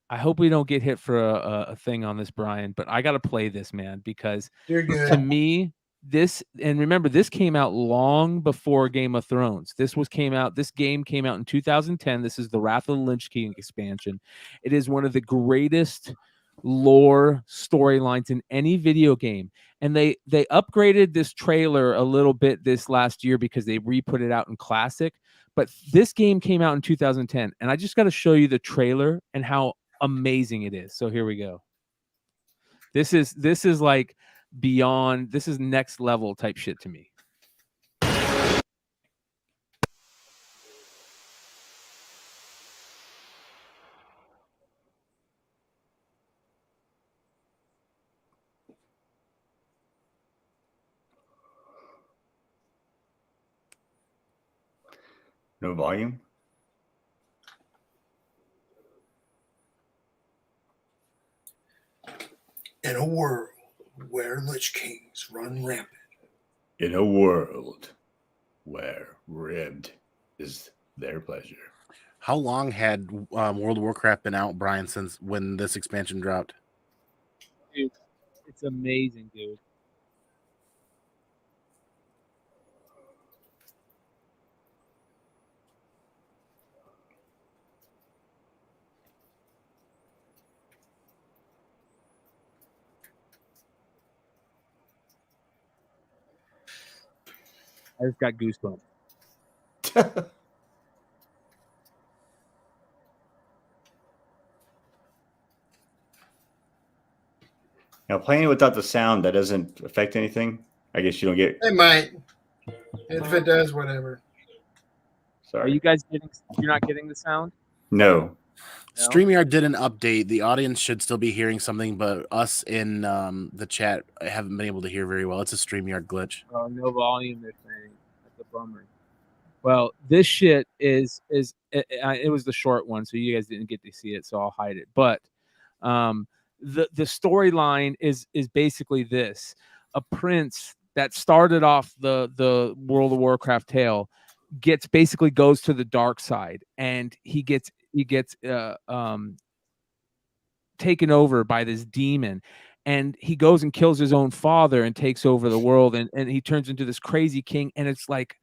I hope we don't get hit for a thing on this, Brian, but I got to play this, man, because you're good. To me, This, and remember, this came out long before Game of Thrones. This game came out in 2010. This is the Wrath of the Lich King expansion. It is one of the greatest lore storylines in any video game. And they upgraded this trailer a little bit this last year because they re-put it out in Classic. But this game came out in 2010, and I just got to show you the trailer and how amazing it is. So here we go. This is like beyond, this is next level type shit to me. No volume? In a world where Lich Kings run rampant. In a world where ribbed is their pleasure. How long had World of Warcraft been out, Brian, since when this expansion dropped? Dude, it's amazing, dude. I just got goosebumps. Now, playing it without the sound, that doesn't affect anything. I guess you don't get. It might. If it does, whatever. Sorry. Are you guys getting? You're not getting the sound? No. StreamYard did an update. The audience should still be hearing something, but us in the chat haven't been able to hear very well. It's a StreamYard glitch. Oh, no volume, they're saying. That's a bummer. Well, this shit is it was the short one, so you guys didn't get to see it, so I'll hide it. But the storyline is basically this: a prince that started off the World of Warcraft tale goes to the dark side, and he gets taken over by this demon, and he goes and kills his own father and takes over the world, and he turns into this crazy king. And it's like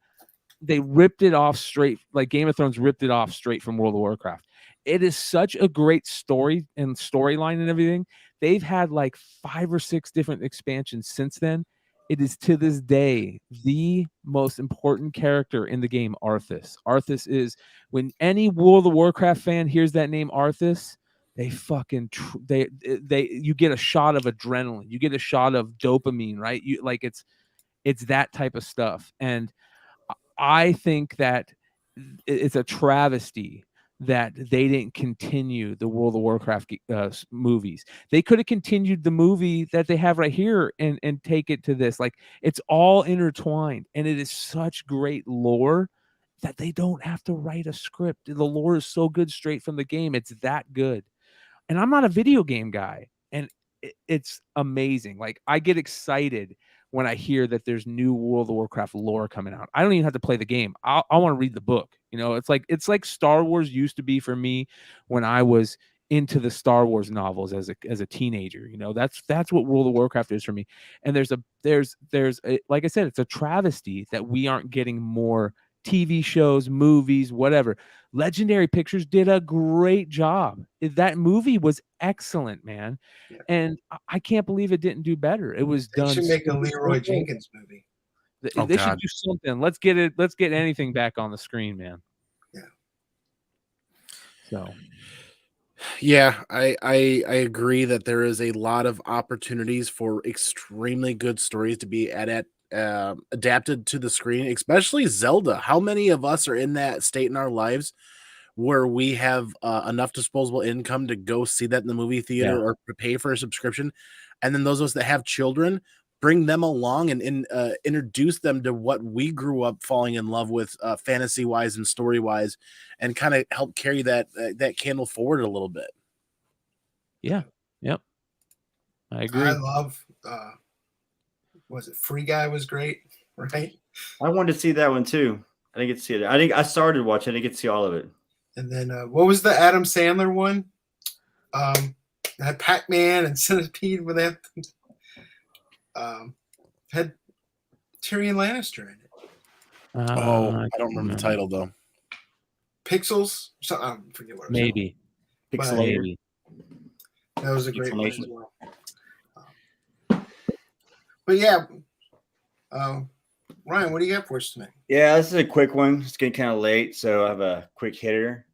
they ripped it off straight, like Game of Thrones ripped it off straight from World of Warcraft. It is such a great story and storyline and everything. They've had like 5 or 6 different expansions since then. It is to this day the most important character in the game, Arthas. Arthas is, when any World of Warcraft fan hears that name, Arthas, they fucking you get a shot of adrenaline, you get a shot of dopamine, right? You like it's that type of stuff. And I think that it's a travesty that they didn't continue the World of Warcraft movies. They could have continued the movie that they have right here and take it to this. Like, it's all intertwined, and it is such great lore that they don't have to write a script. The lore is so good straight from the game. It's that good. And I'm not a video game guy, and it's amazing. Like, I get excited when I hear that there's new World of Warcraft lore coming out. I don't even have to play the game. I want to read the book. You know, it's like Star Wars used to be for me when I was into the Star Wars novels as a teenager. You know, that's what World of Warcraft is for me. And there's like I said, it's a travesty that we aren't getting more TV shows, movies, whatever. Legendary Pictures did a great job. That movie was excellent, man. Yeah. And I can't believe it didn't do better. It was done. They should make a Leroy Jenkins movie. They should do something. Let's get anything back on the screen, man. Yeah. So yeah, I agree that there is a lot of opportunities for extremely good stories to be adapted to the screen, especially Zelda. How many of us are in that state in our lives where we have enough disposable income to go see that in the movie theater or pay for a subscription? And then those of us that have children, bring them along and introduce them to what we grew up falling in love with fantasy wise and story wise, and kind of help carry that candle forward a little bit. Yeah. Yep. I agree. I love was it Free Guy was great, right? I wanted to see that one too. I didn't get to see it. I started watching. I didn't get to see all of it. And then what was the Adam Sandler one? Had Pac-Man and Centipede with that. Had Tyrion Lannister in it. I don't remember the title though. Pixels. So I forget what it was. Maybe. Pixelator. That was a great one as well. But yeah, Ryan, what do you got for us tonight? Yeah, this is a quick one. It's getting kind of late, so I have a quick hitter.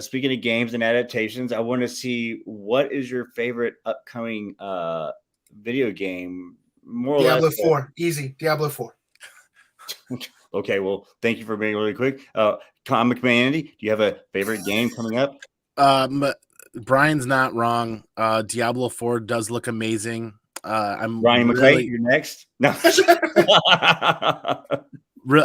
Speaking of games and adaptations, I want to see what is your favorite upcoming video game? More or Diablo less, 4, easy. Diablo 4. Okay, well, thank you for being really quick. Comic Man Andy, do you have a favorite game coming up? Brian's not wrong. Diablo 4 does look amazing. I'm Ryan McClay, you're next. No.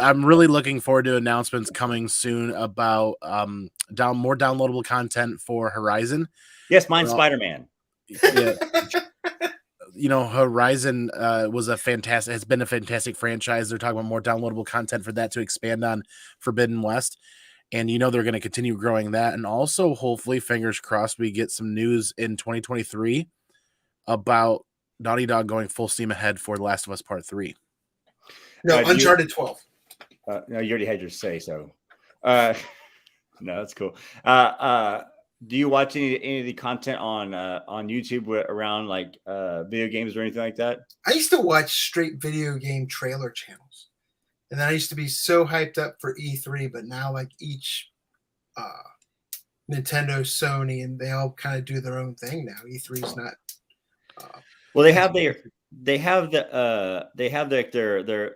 I'm really looking forward to announcements coming soon about more downloadable content for Horizon. Yes, mine's Spider-Man. Yeah. Horizon has been a fantastic franchise. They're talking about more downloadable content for that to expand on Forbidden West. And they're going to continue growing that. And also, hopefully, fingers crossed, we get some news in 2023 about Naughty Dog going full steam ahead for The Last of Us Part 3. No, Uncharted 12. No, you already had your say, so. No, that's cool. Do you watch any of the content on YouTube around like video games or anything like that? I used to watch straight video game trailer channels. And then I used to be so hyped up for E3, but now like each Nintendo, Sony, and they all kind of do their own thing now. E3's not. Well, they have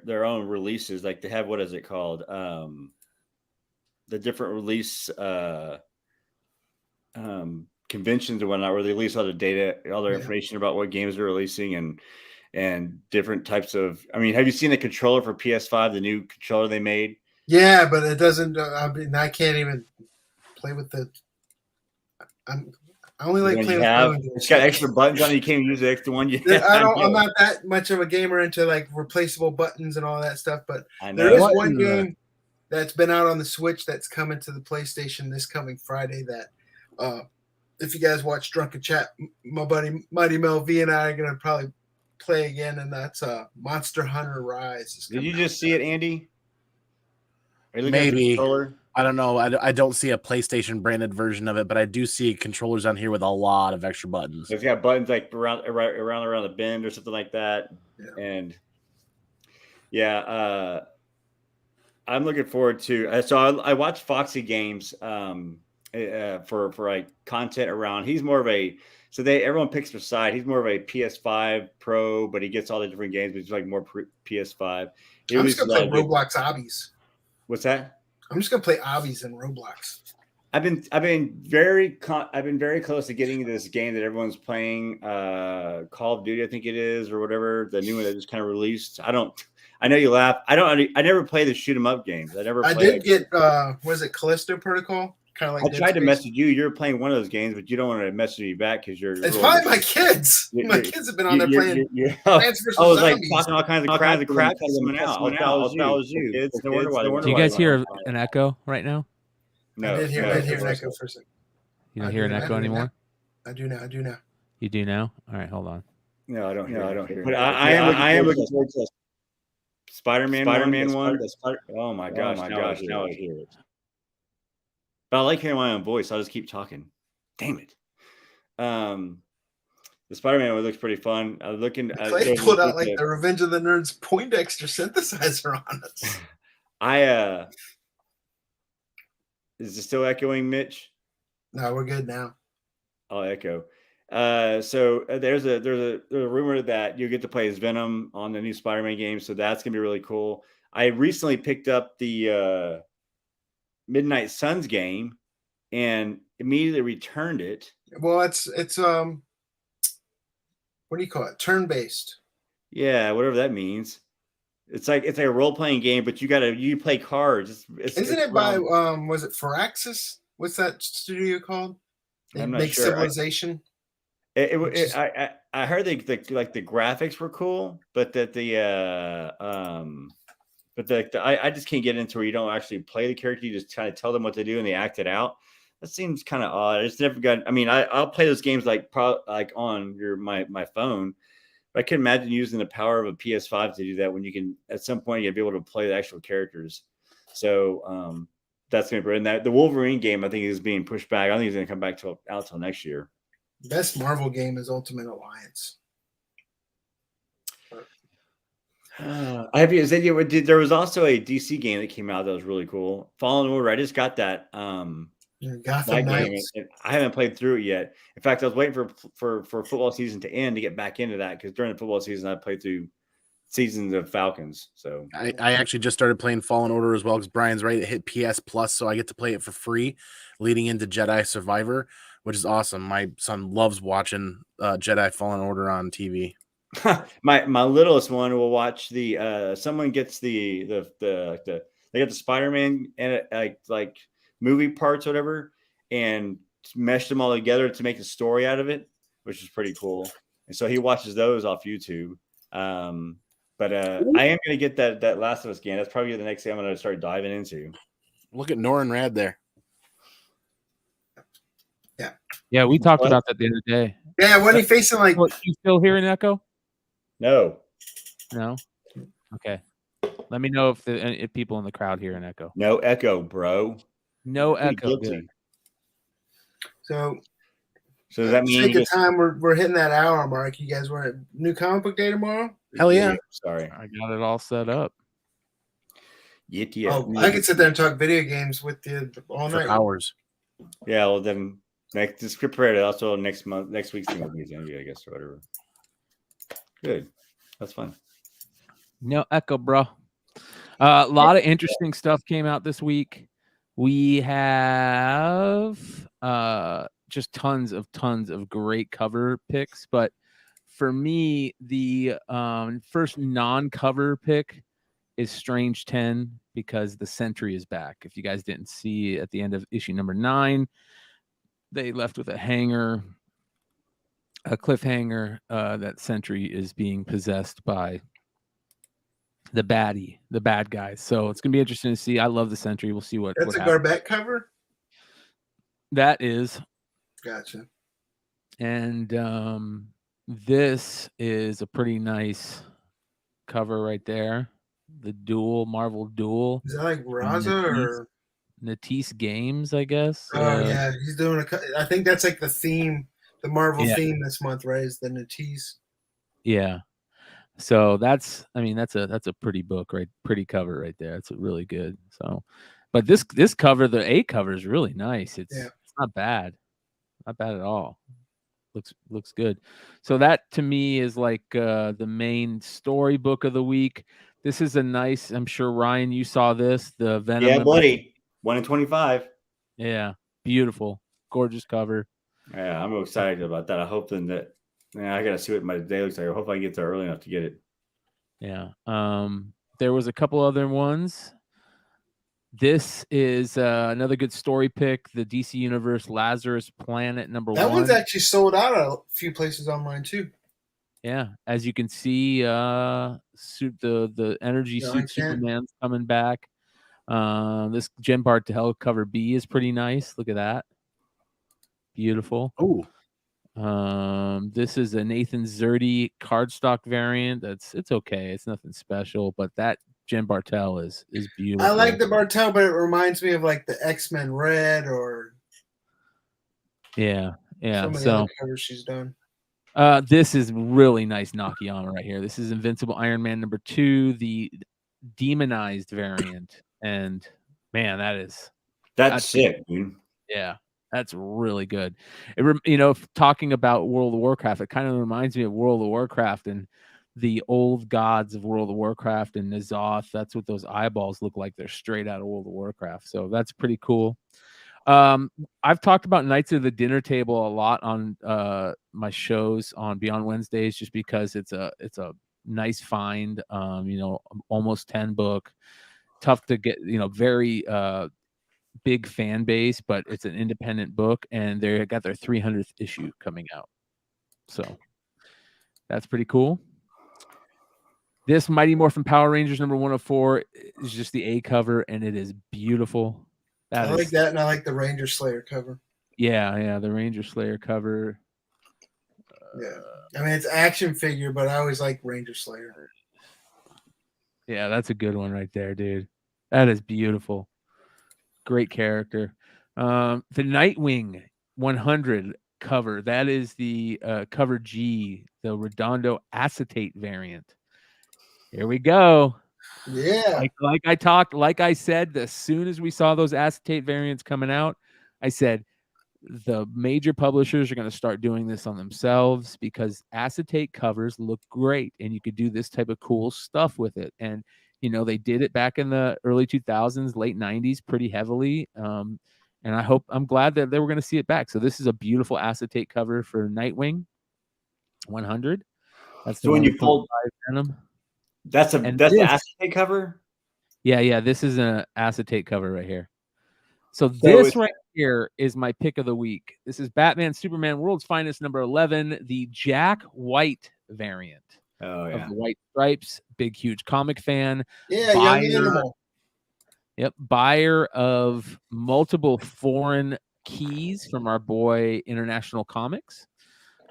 their own releases. Like they have, what is it called? The different release conventions and whatnot, where they release all the data, all their information about what games they're releasing and different types of. I mean, have you seen the controller for PS5? The new controller they made. Yeah, but it doesn't. I can't even play with the. I only like playing with it's got extra buttons on it. You can't use the extra one. I'm not that much of a gamer into like replaceable buttons and all that stuff, but there is one game that's been out on the Switch that's coming to the PlayStation this coming Friday that if you guys watch Drunken Chat, my buddy Mighty Mel V and I are gonna probably play again, and that's Monster Hunter Rise. Did you just see it, Andy? Maybe. I don't know. I don't see a PlayStation branded version of it, but I do see controllers on here with a lot of extra buttons. It's got buttons like around the bend or something like that. Yeah. And yeah, I'm looking forward to. So I watch Foxy Games for like content around. He's more of a everyone picks their side. He's more of a PS5 pro, but he gets all the different games. But he's like more PS5. I'm just gonna play Roblox Obbies. What's that? I'm just gonna play Obbies in Roblox. I've been very close to getting this game that everyone's playing, Call of Duty, I think it is, or whatever, the new one that just kind of released. I know you laugh. I never play the shoot 'em up games. I did get was it Callisto Protocol? Kind of like I tried to message you. You're playing one of those games, but you don't want to message me back because you're. It's probably my kids. My kids have been on there playing. Plants vs. Zombies. Like talking all kinds of crap coming out. That was you. Kids, no wonder why. Do you guys hear an echo right now? No, I did hear an echo for a second. You don't hear an echo anymore? I do now. You do now? All right, hold on. No, I don't hear. But I am looking forward to Spider-Man one. Oh my gosh! Now I hear it. But I like hearing my own voice. I'll just keep talking. Damn it. The Spider-Man one looks pretty fun. I was looking. Clay pulled out like the Revenge of the Nerds Poindexter synthesizer on us. Is it still echoing, Mitch? No, we're good now. I'll echo. So there's a rumor that you get to play as Venom on the new Spider-Man game. So that's gonna be really cool. I recently picked up the Midnight Suns game and immediately returned it. Well, it's what do you call it? Turn-based. Yeah, whatever that means. It's like a role-playing game, but you play cards. Isn't it by was it Firaxis? What's that studio called? They make sure. Civilization. I heard the graphics were cool, but that I just can't get into where you don't actually play the character. You just kind of tell them what to do and they act it out. That seems kind of odd. I just never got. I mean, I'll play those games like on my phone, I can imagine using the power of a PS5 to do that when you can, at some point, you'll be able to play the actual characters. So that's going to be, and that the Wolverine game, I think, is being pushed back. I don't think it's going to come back out till next year. Best Marvel game is Ultimate Alliance. There was also a DC game that came out that was really cool. Fallen Order. I just got that. Gotham Knights. I haven't played through it yet. In fact, I was waiting for football season to end to get back into that, because during the football season, I played through seasons of Falcons. So I actually just started playing Fallen Order as well, because Brian's right. It hit PS Plus, so I get to play it for free leading into Jedi Survivor, which is awesome. My son loves watching Jedi Fallen Order on TV. my littlest one will watch the someone gets they got the Spider-Man and like movie parts, whatever, and meshed them all together to make a story out of it, which is pretty cool. And so he watches those off YouTube. But I am going to get that Last of Us game. That's probably the next thing I'm going to start diving into. Look at Norin Rad there. Yeah, we talked about that the other day. Yeah, when he facing like, you still hearing echo? No. Okay. Let me know if people in the crowd hear an echo. No echo, bro. No echo. So does that mean take a time? We're hitting that hour mark. You guys want a new comic book day tomorrow? Hell yeah! Sorry, I got it all set up. Yeah. Oh, I could sit there and talk video games with you all night. For hours. Yeah, well then, just prepare it. Also, next week's thing will be I guess, or whatever. Good, that's fun. No echo, bro. A lot of interesting stuff came out this week. We have just tons of great cover picks, but for me, the first non-cover pick is Strange 10, because the Sentry is back. If you guys didn't see at the end of issue number 9, they left with a cliffhanger that Sentry is being possessed by the bad guys. So it's gonna be interesting to see. I love the Sentry. We'll see what. That's a Garbett cover. That is. Gotcha. And this is a pretty nice cover right there. The Marvel Duel. Is that like Raza or Natisse Games, I guess? Oh yeah, he's doing I think that's like the theme, the Marvel theme this month, right? Is the Natisse. Yeah. So that's a pretty book, right? Pretty cover right there. It's really good. So, but this cover, the A cover is really nice. It's not bad. Not bad at all. Looks good. So that to me is like the main storybook of the week. This is a nice, I'm sure Ryan, you saw this, the Venom. Yeah, buddy. 1 in 25. Yeah. Beautiful. Gorgeous cover. Yeah, I'm excited about that. I hope that I gotta see what my day looks like. I hope I get there early enough to get it. Yeah. There was a couple other ones. This is another good story pick. The DC Universe Lazarus Planet #1. That one's actually sold out at a few places online too. Yeah, as you can see, the energy suit Superman's coming back. This Jen Bartel cover B is pretty nice. Look at that. Beautiful. Oh. This is a Nathan Zerdy cardstock variant. It's okay. It's nothing special, but that Jen Bartel is beautiful. I like the Bartel, but it reminds me of like the X-Men Red or yeah. Some of the other covers she's done. This is really nice Nakayama right here. This is Invincible Iron Man #2, the demonized variant, and man, that's sick, dude. Yeah. That's really good. Talking about World of Warcraft, it kind of reminds me of World of Warcraft and the old gods of World of Warcraft and N'Zoth. That's what those eyeballs look like. They're straight out of World of Warcraft. So that's pretty cool. I've talked about Knights of the Dinner Table a lot on my shows on Beyond Wednesdays, just because it's a nice find. Almost 10 book, tough to get. Very big fan base, but it's an independent book, and they got their 300th issue coming out. So that's pretty cool. This Mighty Morphin Power Rangers #104 is just the A cover, and it is beautiful. I like that, and I like the Ranger Slayer cover. Yeah, the Ranger Slayer cover. Yeah, I mean it's action figure, but I always like Ranger Slayer. Yeah, that's a good one right there, dude. That is beautiful. Great character. The Nightwing 100 cover. That is the cover G, the Redondo acetate variant. Here we go. Yeah. Like I said, as soon as we saw those acetate variants coming out, I said the major publishers are going to start doing this on themselves because acetate covers look great and you could do this type of cool stuff with it. And, they did it back in the early 2000s, late 90s pretty heavily. And I'm glad that they were going to see it back. So this is a beautiful acetate cover for Nightwing 100. That's so when you pulled Venom. That's the acetate cover? Yeah. This is an acetate cover right here. So this right here is my pick of the week. This is Batman Superman World's Finest number 11, the Jack White variant. Oh, yeah. Of the White Stripes. Big, huge comic fan. Yeah, Young Animal. Yep. Buyer of multiple foreign keys from our boy International Comics.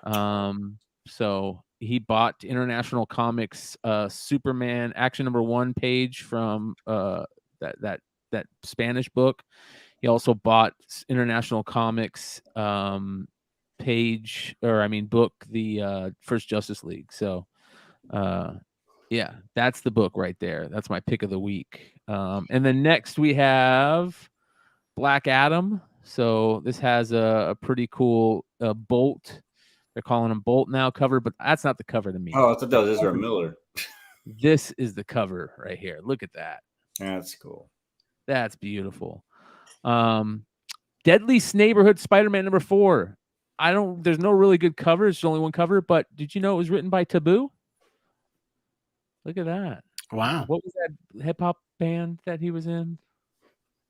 So he bought International Comics Superman Action number 1 page from that Spanish book. He also bought International Comics book, the First Justice League. So yeah, that's the book right there. That's my pick of the week. And then next we have Black Adam. So this has a pretty cool Bolt. They're calling him Bolt now cover, but that's not the cover to me. Oh, I thought that was Ezra Miller. This is the cover right here. Look at that. That's cool. That's beautiful. Deadly Neighborhood Spider-Man number 4. There's no really good cover. It's only one cover, but did you know it was written by Taboo? Look at that. Wow. What was that hip hop band that he was in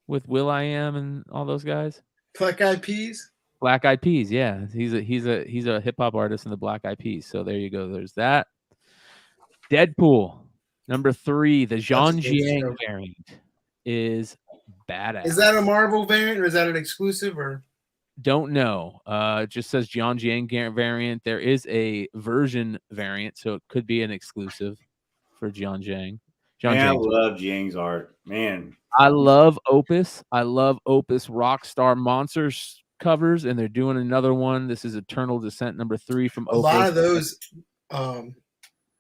with Will.i.am and all those guys? Black Eyed Peas. Black Eyed Peas, yeah. He's a hip hop artist in the Black Eyed Peas. So there you go. There's that. Deadpool number 3, the Jean Jiang variant is badass. Is that a Marvel variant or is that an exclusive or? Don't know. It just says Jean Jiang variant. There is a version variant, so it could be an exclusive for Jean Jiang. I love Jiang's art, man. I love Opus. Rockstar Monsters covers, and they're doing another one. This is Eternal Descent number 3 from Opus. A lot of those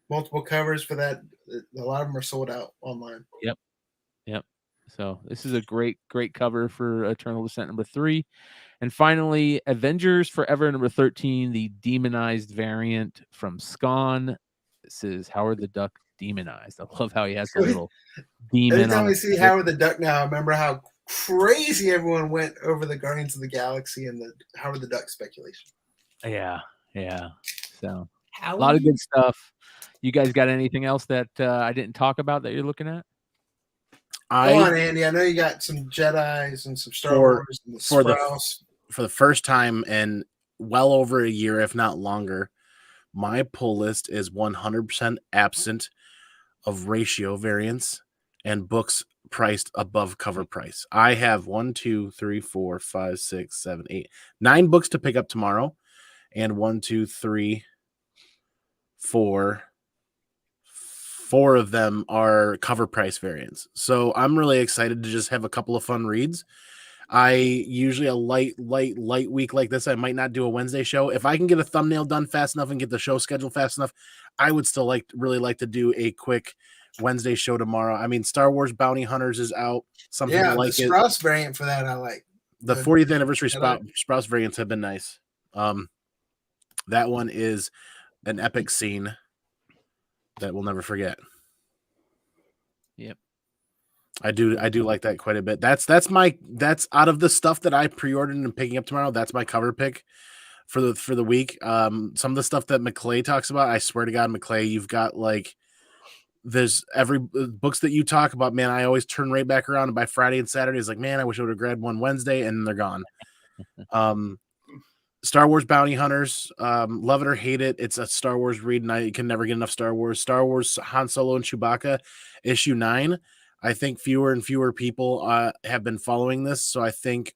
multiple covers for that. A lot of them are sold out online. Yep. So this is a great cover for Eternal Descent number 3. And finally, Avengers Forever number 13, the demonized variant from Scon. This is Howard the Duck demonized. I love how he has a little demon. Every time we see Howard the Duck now, I remember how crazy everyone went over the Guardians of the Galaxy and the Howard the Duck speculation. Yeah. So a lot of good stuff. You guys got anything else that I didn't talk about that you're looking at? Go on, Andy. I know you got some Jedis and some Star Wars and for the first time in well over a year, if not longer, my pull list is 100% absent of ratio variants and books priced above cover price. I have 9 books to pick up tomorrow, and 4 of them are cover price variants. So I'm really excited to just have a couple of fun reads. I usually a light week like this, I might not do a Wednesday show. If I can get a thumbnail done fast enough and get the show scheduled fast enough, I would still really like to do a quick Wednesday show tomorrow. I mean, Star Wars Bounty Hunters is out. Some people like the Sprouse variant for that I like. The 40th anniversary Sprouse variants have been nice. That one is an epic scene that we'll never forget. Yep. I do like that quite a bit. That's out of the stuff that I pre-ordered and picking up tomorrow. That's my cover pick for the week. Some of the stuff that McClay talks about, I swear to God, McClay, you've got there's every books that you talk about, man. I always turn right back around, and by Friday and Saturday, it's like, man, I wish I would have grabbed one Wednesday, and they're gone. Star Wars Bounty Hunters, love it or hate it, it's a Star Wars read, and I can never get enough Star Wars. Star Wars Han Solo and Chewbacca, issue 9. I think fewer and fewer people have been following this, so I think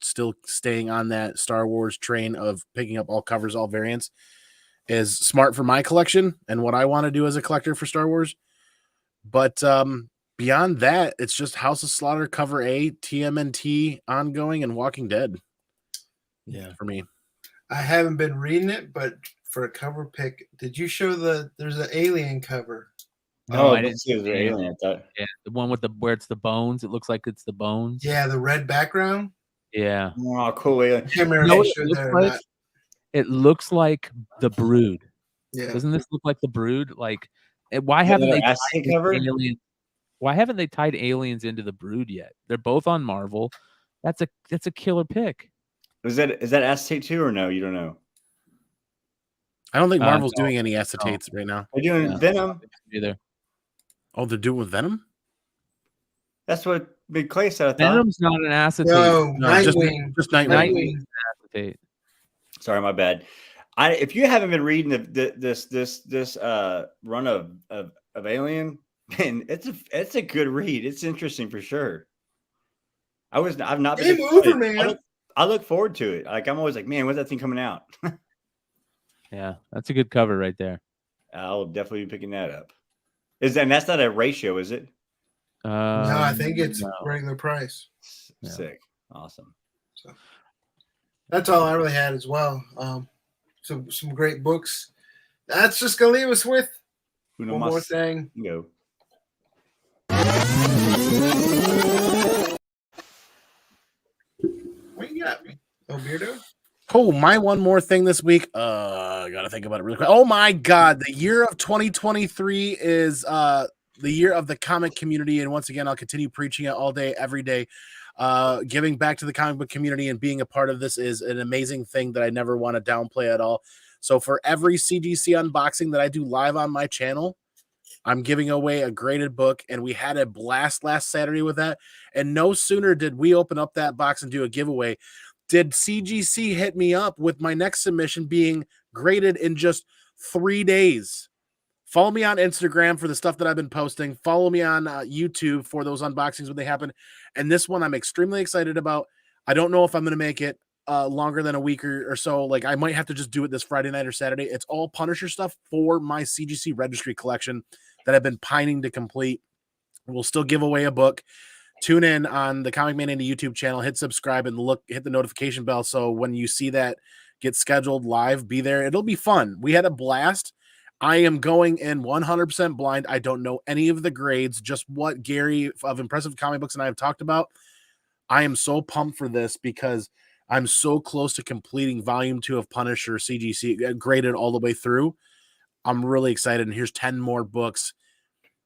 still staying on that Star Wars train of picking up all covers, all variants. is smart for my collection and what I want to do as a collector for Star Wars. But beyond that, it's just House of Slaughter cover A, TMNT ongoing, and Walking Dead. Yeah, for me. I haven't been reading it, but for a cover pick, did you show there's an Alien cover? No, I didn't see the Alien. Yeah, the one with where it's the bones. It looks like it's the bones. Yeah, the red background. Yeah. Oh, cool. Alien. It looks like the Brood. Yeah. Doesn't this look like the Brood? Like, why haven't they tied aliens? Why haven't they tied aliens into the Brood yet? They're both on Marvel. That's a killer pick. Is that acetate too, or no? You don't know. I don't think Marvel's doing any acetates right now. They're doing Venom either. Oh, they're doing with Venom. That's what Big Clay said. I thought Venom's not an acetate. No, Nightwing. Just Nightwing. Acetate. Sorry, my bad. If you haven't been reading this run of Alien, man, it's a good read. It's interesting for sure. I've not been. Game over, man. I look forward to it. Like, I'm always like, man, when's that thing coming out? Yeah, that's a good cover right there. I'll definitely be picking that up. That's not a ratio, is it? No, I think it's regular price. Sick, awesome. So that's all I really had as well. Some great books. That's just gonna leave us with one more thing. Go. What you got me? Oh, Beardo? Oh, my one more thing this week. I gotta think about it really quick. Oh my god, the year of 2023 is the year of the comic community, and once again, I'll continue preaching it all day, every day. Giving back to the comic book community and being a part of this is an amazing thing that I never want to downplay at all. So for every CGC unboxing that I do live on my channel, I'm giving away a graded book, and we had a blast last Saturday with that. And no sooner did we open up that box and do a giveaway, did CGC hit me up with my next submission being graded in just 3 days. Follow me on Instagram for the stuff that I've been posting. Follow me on YouTube for those unboxings when they happen. And this one I'm extremely excited about. I don't know if I'm going to make it longer than a week or so. Like, I might have to just do it this Friday night or Saturday. It's all Punisher stuff for my CGC registry collection that I've been pining to complete. We'll still give away a book. Tune in on the Comic Man Indie YouTube channel, hit subscribe, and hit the notification bell. So when you see that get scheduled live, be there. It'll be fun. We had a blast. I am going in 100% blind. I don't know any of the grades, just what Gary of Impressive Comic Books and I have talked about. I am so pumped for this because I'm so close to completing volume 2 of Punisher CGC, graded all the way through. I'm really excited. And here's 10 more books.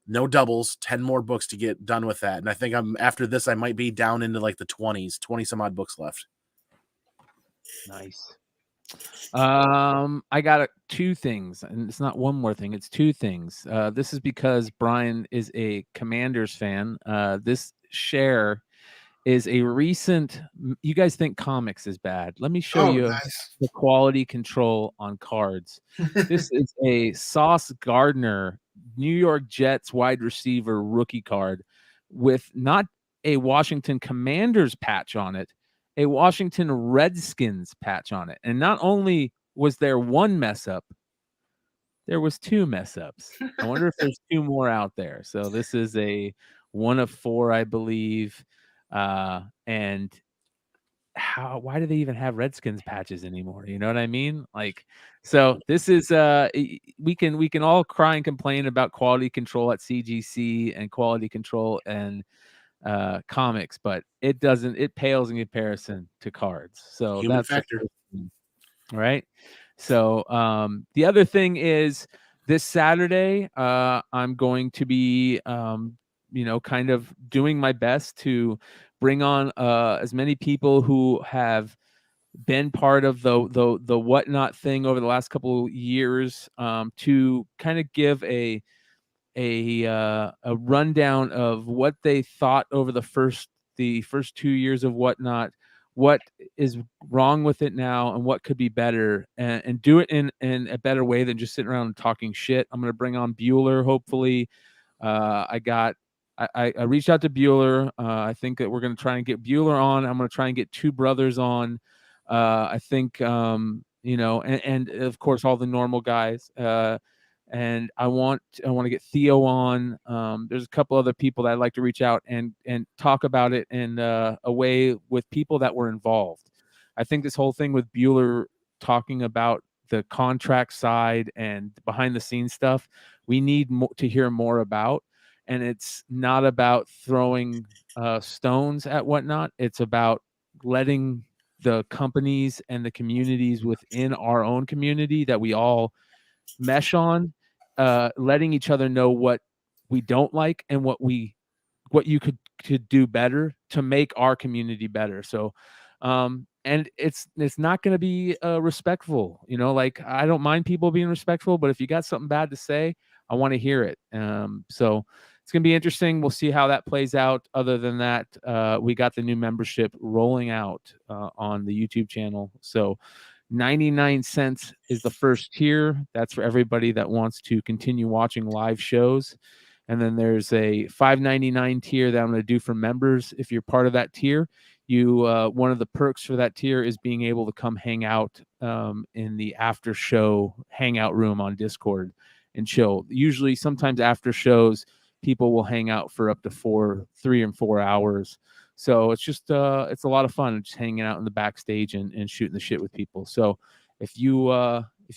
No doubles, 10 more books to get done with that. And I think after this, I might be down into like the 20s, 20 some odd books left. Nice. I got 2 things, and it's not one more thing, it's 2 things. This is because Brian is a Commanders fan. This share is a recent, you guys think comics is bad. Let me show you the quality control on cards. This is a Sauce Gardner New York Jets wide receiver rookie card with not a Washington Commanders patch on it, a Washington Redskins patch on it. And not only was there one mess up, there was 2 mess ups. I wonder if there's 2 more out there. So this is a 1 of 4, I believe. And why do they even have Redskins patches anymore? You know what I mean? Like, so this is we can all cry and complain about quality control at CGC and quality control and comics, but it pales in comparison to cards. So Human that's factor. Right. So the other thing is this Saturday I'm going to be kind of doing my best to bring on as many people who have been part of the whatnot thing over the last couple of years to kind of give a rundown of what they thought over the first 2 years of whatnot, what is wrong with it now, and what could be better, and do it in a better way than just sitting around and talking shit. I'm going to bring on Bueller, hopefully. I reached out to Bueller. I think that we're going to try and get Bueller on. I'm going to try and get 2 brothers on. I think you know, and of course all the normal guys. And I want to get Theo on. There's a couple other people that I'd like to reach out and talk about it in a way with people that were involved. I think this whole thing with Bueller talking about the contract side and behind the scenes stuff, we need to hear more about. And it's not about throwing stones at whatnot. It's about letting the companies and the communities within our own community that we all mesh on, letting each other know what we don't like and what you could do better to make our community better. So and it's not going to be respectful, you know, like I don't mind people being respectful, but if you got something bad to say, I want to hear it. So it's going to be interesting. We'll see how that plays out. Other than that, we got the new membership rolling out on the YouTube channel. So 99 cents is the first tier. That's for everybody that wants to continue watching live shows. And then there's a $5.99 tier that I'm going to do for members. If you're part of that tier, you one of the perks for that tier is being able to come hang out in the after show hangout room on Discord and chill. Usually, sometimes after shows, people will hang out for up to 3 and 4 hours. So it's just it's a lot of fun just hanging out in the backstage and shooting the shit with people. So if you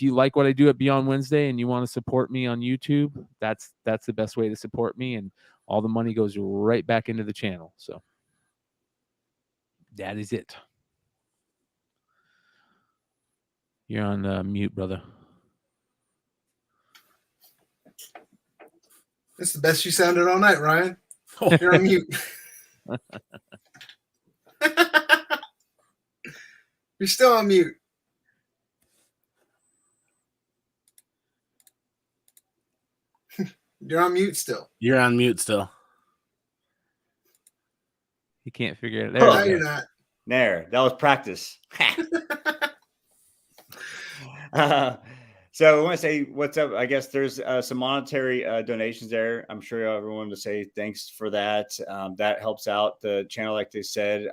like what I do at Beyond Wednesday and you want to support me on YouTube, that's the best way to support me, and all the money goes right back into the channel. So that is it. You're on mute, brother. That's the best you sounded all night, Ryan. Oh, you're on mute. You're still on mute. You're on mute still. You're on mute still. You can't figure it out. There no, you're not. There. That was practice. So I want to say what's up. I guess there's some monetary donations there. I'm sure everyone will say thanks for that. That helps out the channel, like they said.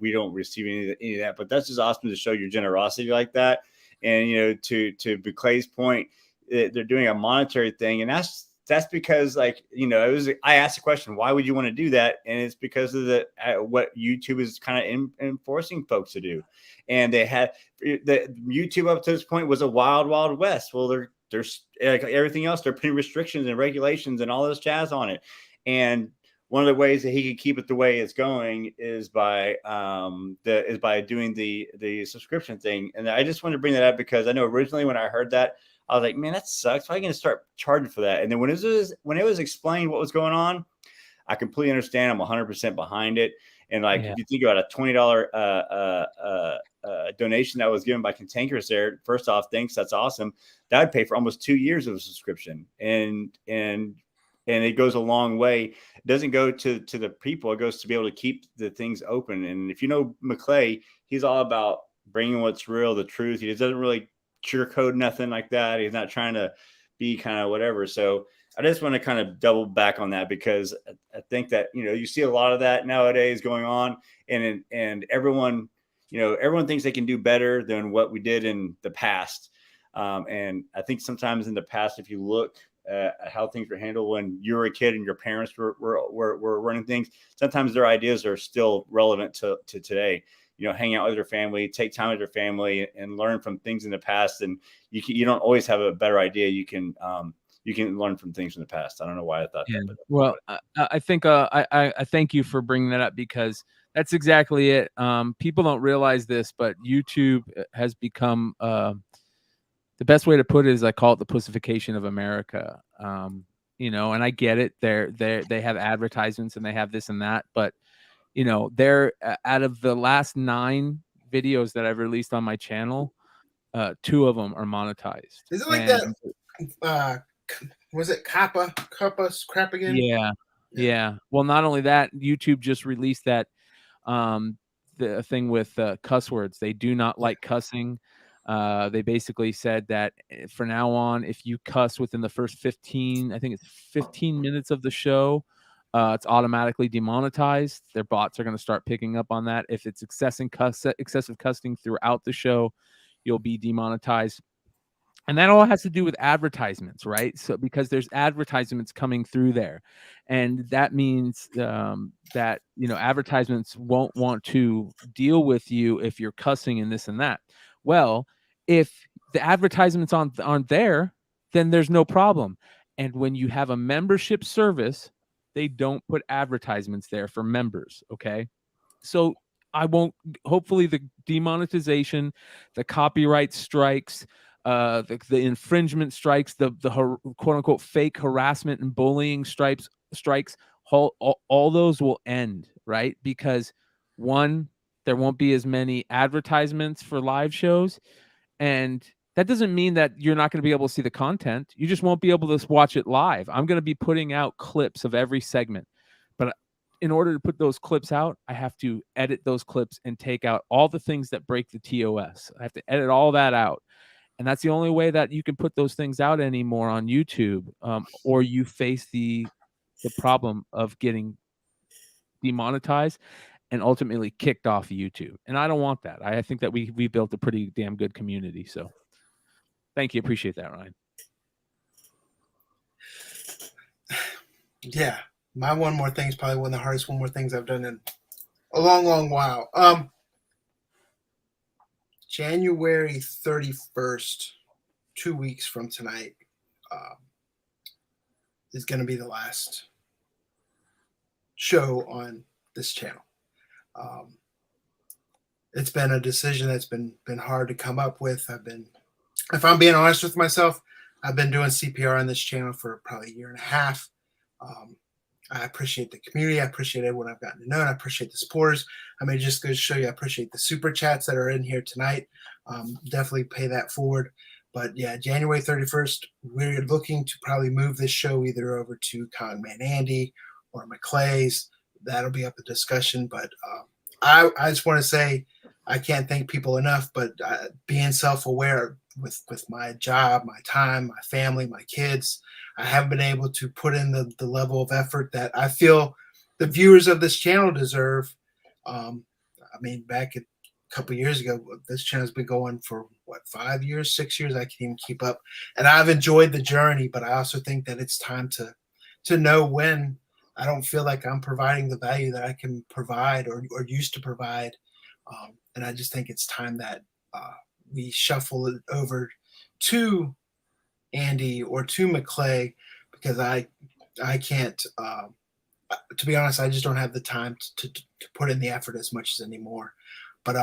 We don't receive any of that, but that's just awesome to show your generosity like that. And you know, to Clay's point, they're doing a monetary thing, and that's because, like, you know, I asked the question, why would you want to do that? And it's because of what YouTube is kind of enforcing folks to do. And they had the YouTube up to this point was a wild, wild west. Well, there's like everything else, they're putting restrictions and regulations and all this jazz on it. And one of the ways that he can keep it the way it's going is by doing the subscription thing. And I just wanted to bring that up because I know originally when I heard that, I was like, man, that sucks. Why are you going to start charging for that? And then when it was explained what was going on, I completely understand. I'm 100% behind it. And like, if you think about a $20 donation that was given by Cantankerous there, first off, thanks. That's awesome. That would pay for almost 2 years of a subscription. And it goes a long way. It doesn't go to the people. It goes to be able to keep the things open. And if you know McClay, he's all about bringing what's real, the truth. He doesn't really sugarcoat nothing like that. He's not trying to be kind of whatever. So I just want to kind of double back on that because I think that, you know, you see a lot of that nowadays going on, and everyone thinks they can do better than what we did in the past. And I think sometimes in the past, if you look at how things were handled when you were a kid and your parents were running things, sometimes their ideas are still relevant to today. You know, hang out with your family, take time with your family, and learn from things in the past. And you don't always have a better idea. You can learn from things from the past. I don't know why I thought that. Well, I think I thank you for bringing that up because that's exactly it. People don't realize this, but YouTube has become the best way to put it is I call it the pussification of America. You know, and I get it. They have advertisements and they have this and that, but you know, they're out of the last 9 videos that I've released on my channel, 2 of them are monetized. Is it like that? Was it Kappa crap again? Yeah. Well, not only that, YouTube just released that the thing with cuss words. They do not like cussing. They basically said that for now on, if you cuss within the first 15 minutes of the show, it's automatically demonetized. Their bots are going to start picking up on that. If it's excessive cussing throughout the show, you'll be demonetized. And that all has to do with advertisements, right? So because there's advertisements coming through there, and that means that, you know, advertisements won't want to deal with you if you're cussing and this and that. Well, if the advertisements aren't there, then there's no problem. And when you have a membership service, they don't put advertisements there for members. Okay, so hopefully the demonetization, the copyright strikes, the infringement strikes, the quote unquote fake harassment and bullying strikes, all those will end, right? Because one, there won't be as many advertisements for live shows, and that doesn't mean that you're not going to be able to see the content. You just won't be able to watch it live. I'm going to be putting out clips of every segment, but in order to put those clips out, I have to edit those clips and take out all the things that break the TOS. I have to edit all that out. And that's the only way that you can put those things out anymore on YouTube, or you face the problem of getting demonetized and ultimately kicked off YouTube. And I don't want that. I think that we built a pretty damn good community. So thank you. Appreciate that, Ryan. Yeah. My one more thing is probably one of the hardest things I've done in a long, long while. January 31st, 2 weeks from tonight, is going to be the last show on this channel. It's been a decision that's been hard to come up with. If I'm being honest with myself, I've been doing CPR on this channel for probably a year and a half. I appreciate the community. I appreciate everyone I've gotten to know. And I appreciate the supporters. I may just go show you, I appreciate the super chats that are in here tonight. Definitely pay that forward. But yeah, January 31st, we're looking to probably move this show either over to Congman Andy or McClay's. That'll be up for discussion. But I just want to say I can't thank people enough, but being self-aware with my job, my time, my family, my kids, I haven't been able to put in the level of effort that I feel the viewers of this channel deserve. I mean, back a couple of years ago, this channel's been going for 5 years, 6 years. I can't even keep up. And I've enjoyed the journey, but I also think that it's time to know when I don't feel like I'm providing the value that I can provide or used to provide. And I just think it's time that we shuffle it over to Andy or to McClay, because I can't, to be honest, I just don't have the time to put in the effort as much as anymore. But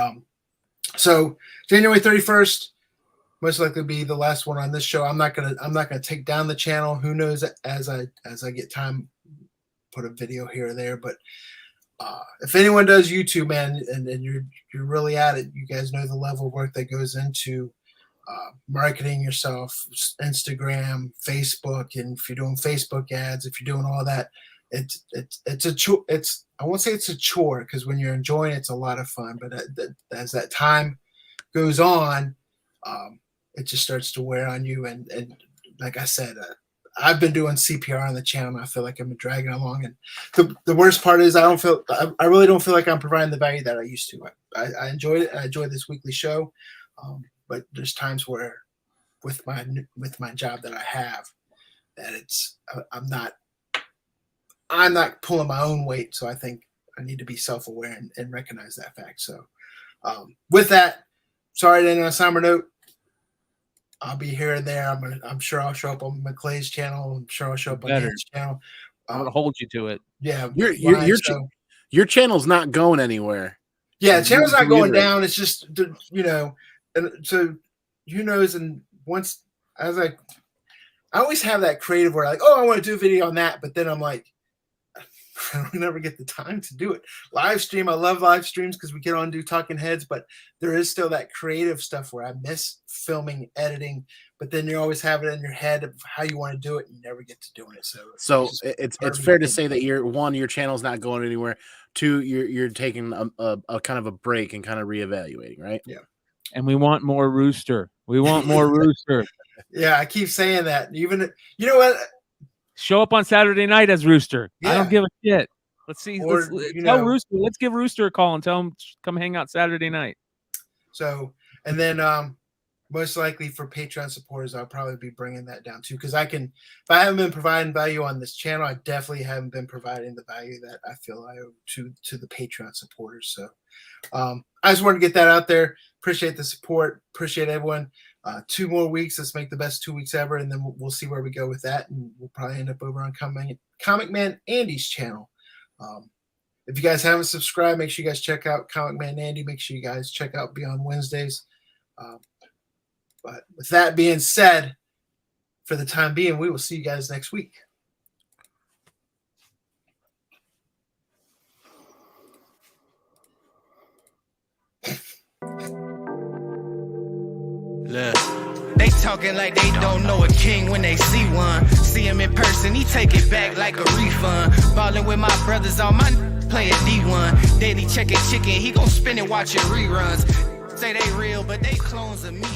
so January 31st, most likely be the last one on this show. I'm not gonna take down the channel. Who knows, as I get time, put a video here or there. But if anyone does YouTube, man, and you're really at it, you guys know the level of work that goes into marketing yourself, Instagram, Facebook, and if you're doing Facebook ads, if you're doing all that, it's a chore. I won't say it's a chore, because when you're enjoying it, it's a lot of fun. But as that time goes on, it just starts to wear on you. And like I said, I've been doing CPR on the channel, and I feel like I've been dragging along. And the worst part is I really don't feel like I'm providing the value that I used to. I enjoyed it. I enjoyed this weekly show. But there's times where with my job that I have, that I'm not pulling my own weight. So I think I need to be self-aware and recognize that fact. So with that, sorry to end on a somber note. I'll be here and there. I'm sure I'll show up on McClay's channel. I'm sure I'll show up on Dan's channel. I'm gonna hold you to it. Yeah, your channel's not going anywhere. Yeah, the channel's not going down. It's just, and so who knows? And once, as I always have that creative where, like, oh, I want to do a video on that, but then I'm like, I don't never get the time to do it. Live stream, I love live streams because we get on and do talking heads, but there is still that creative stuff where I miss filming, editing, but then you always have it in your head of how you want to do it, and you never get to doing it. So it's fair to say that your channel's not going anywhere. Two, you're taking a kind of a break and kind of reevaluating, right? Yeah. And we want more Rooster. We want more Rooster. Yeah, I keep saying that. Even, you know what? Show up on Saturday night as Rooster. Yeah. I don't give a shit. Let's see. Tell Rooster. Let's give Rooster a call and tell him to come hang out Saturday night. So, and then most likely for Patreon supporters, I'll probably be bringing that down too. Because if I haven't been providing value on this channel, I definitely haven't been providing the value that I feel I owe to the Patreon supporters. So I just wanted to get that out there. Appreciate the support. Appreciate everyone. 2 more weeks. Let's make the best 2 weeks ever, and then we'll see where we go with that. And we'll probably end up over on Comic Man Andy's channel. If you guys haven't subscribed, make sure you guys check out Comic Man Andy. Make sure you guys check out Beyond Wednesdays. But with that being said, for the time being, we will see you guys next week. Look. They talking like they don't know a king when they see one. See him in person, he take it back like a refund. Ballin' with my brothers, all my playing D1. Daily checking chicken, he gon' spin it watching reruns. Say they real, but they clones of me.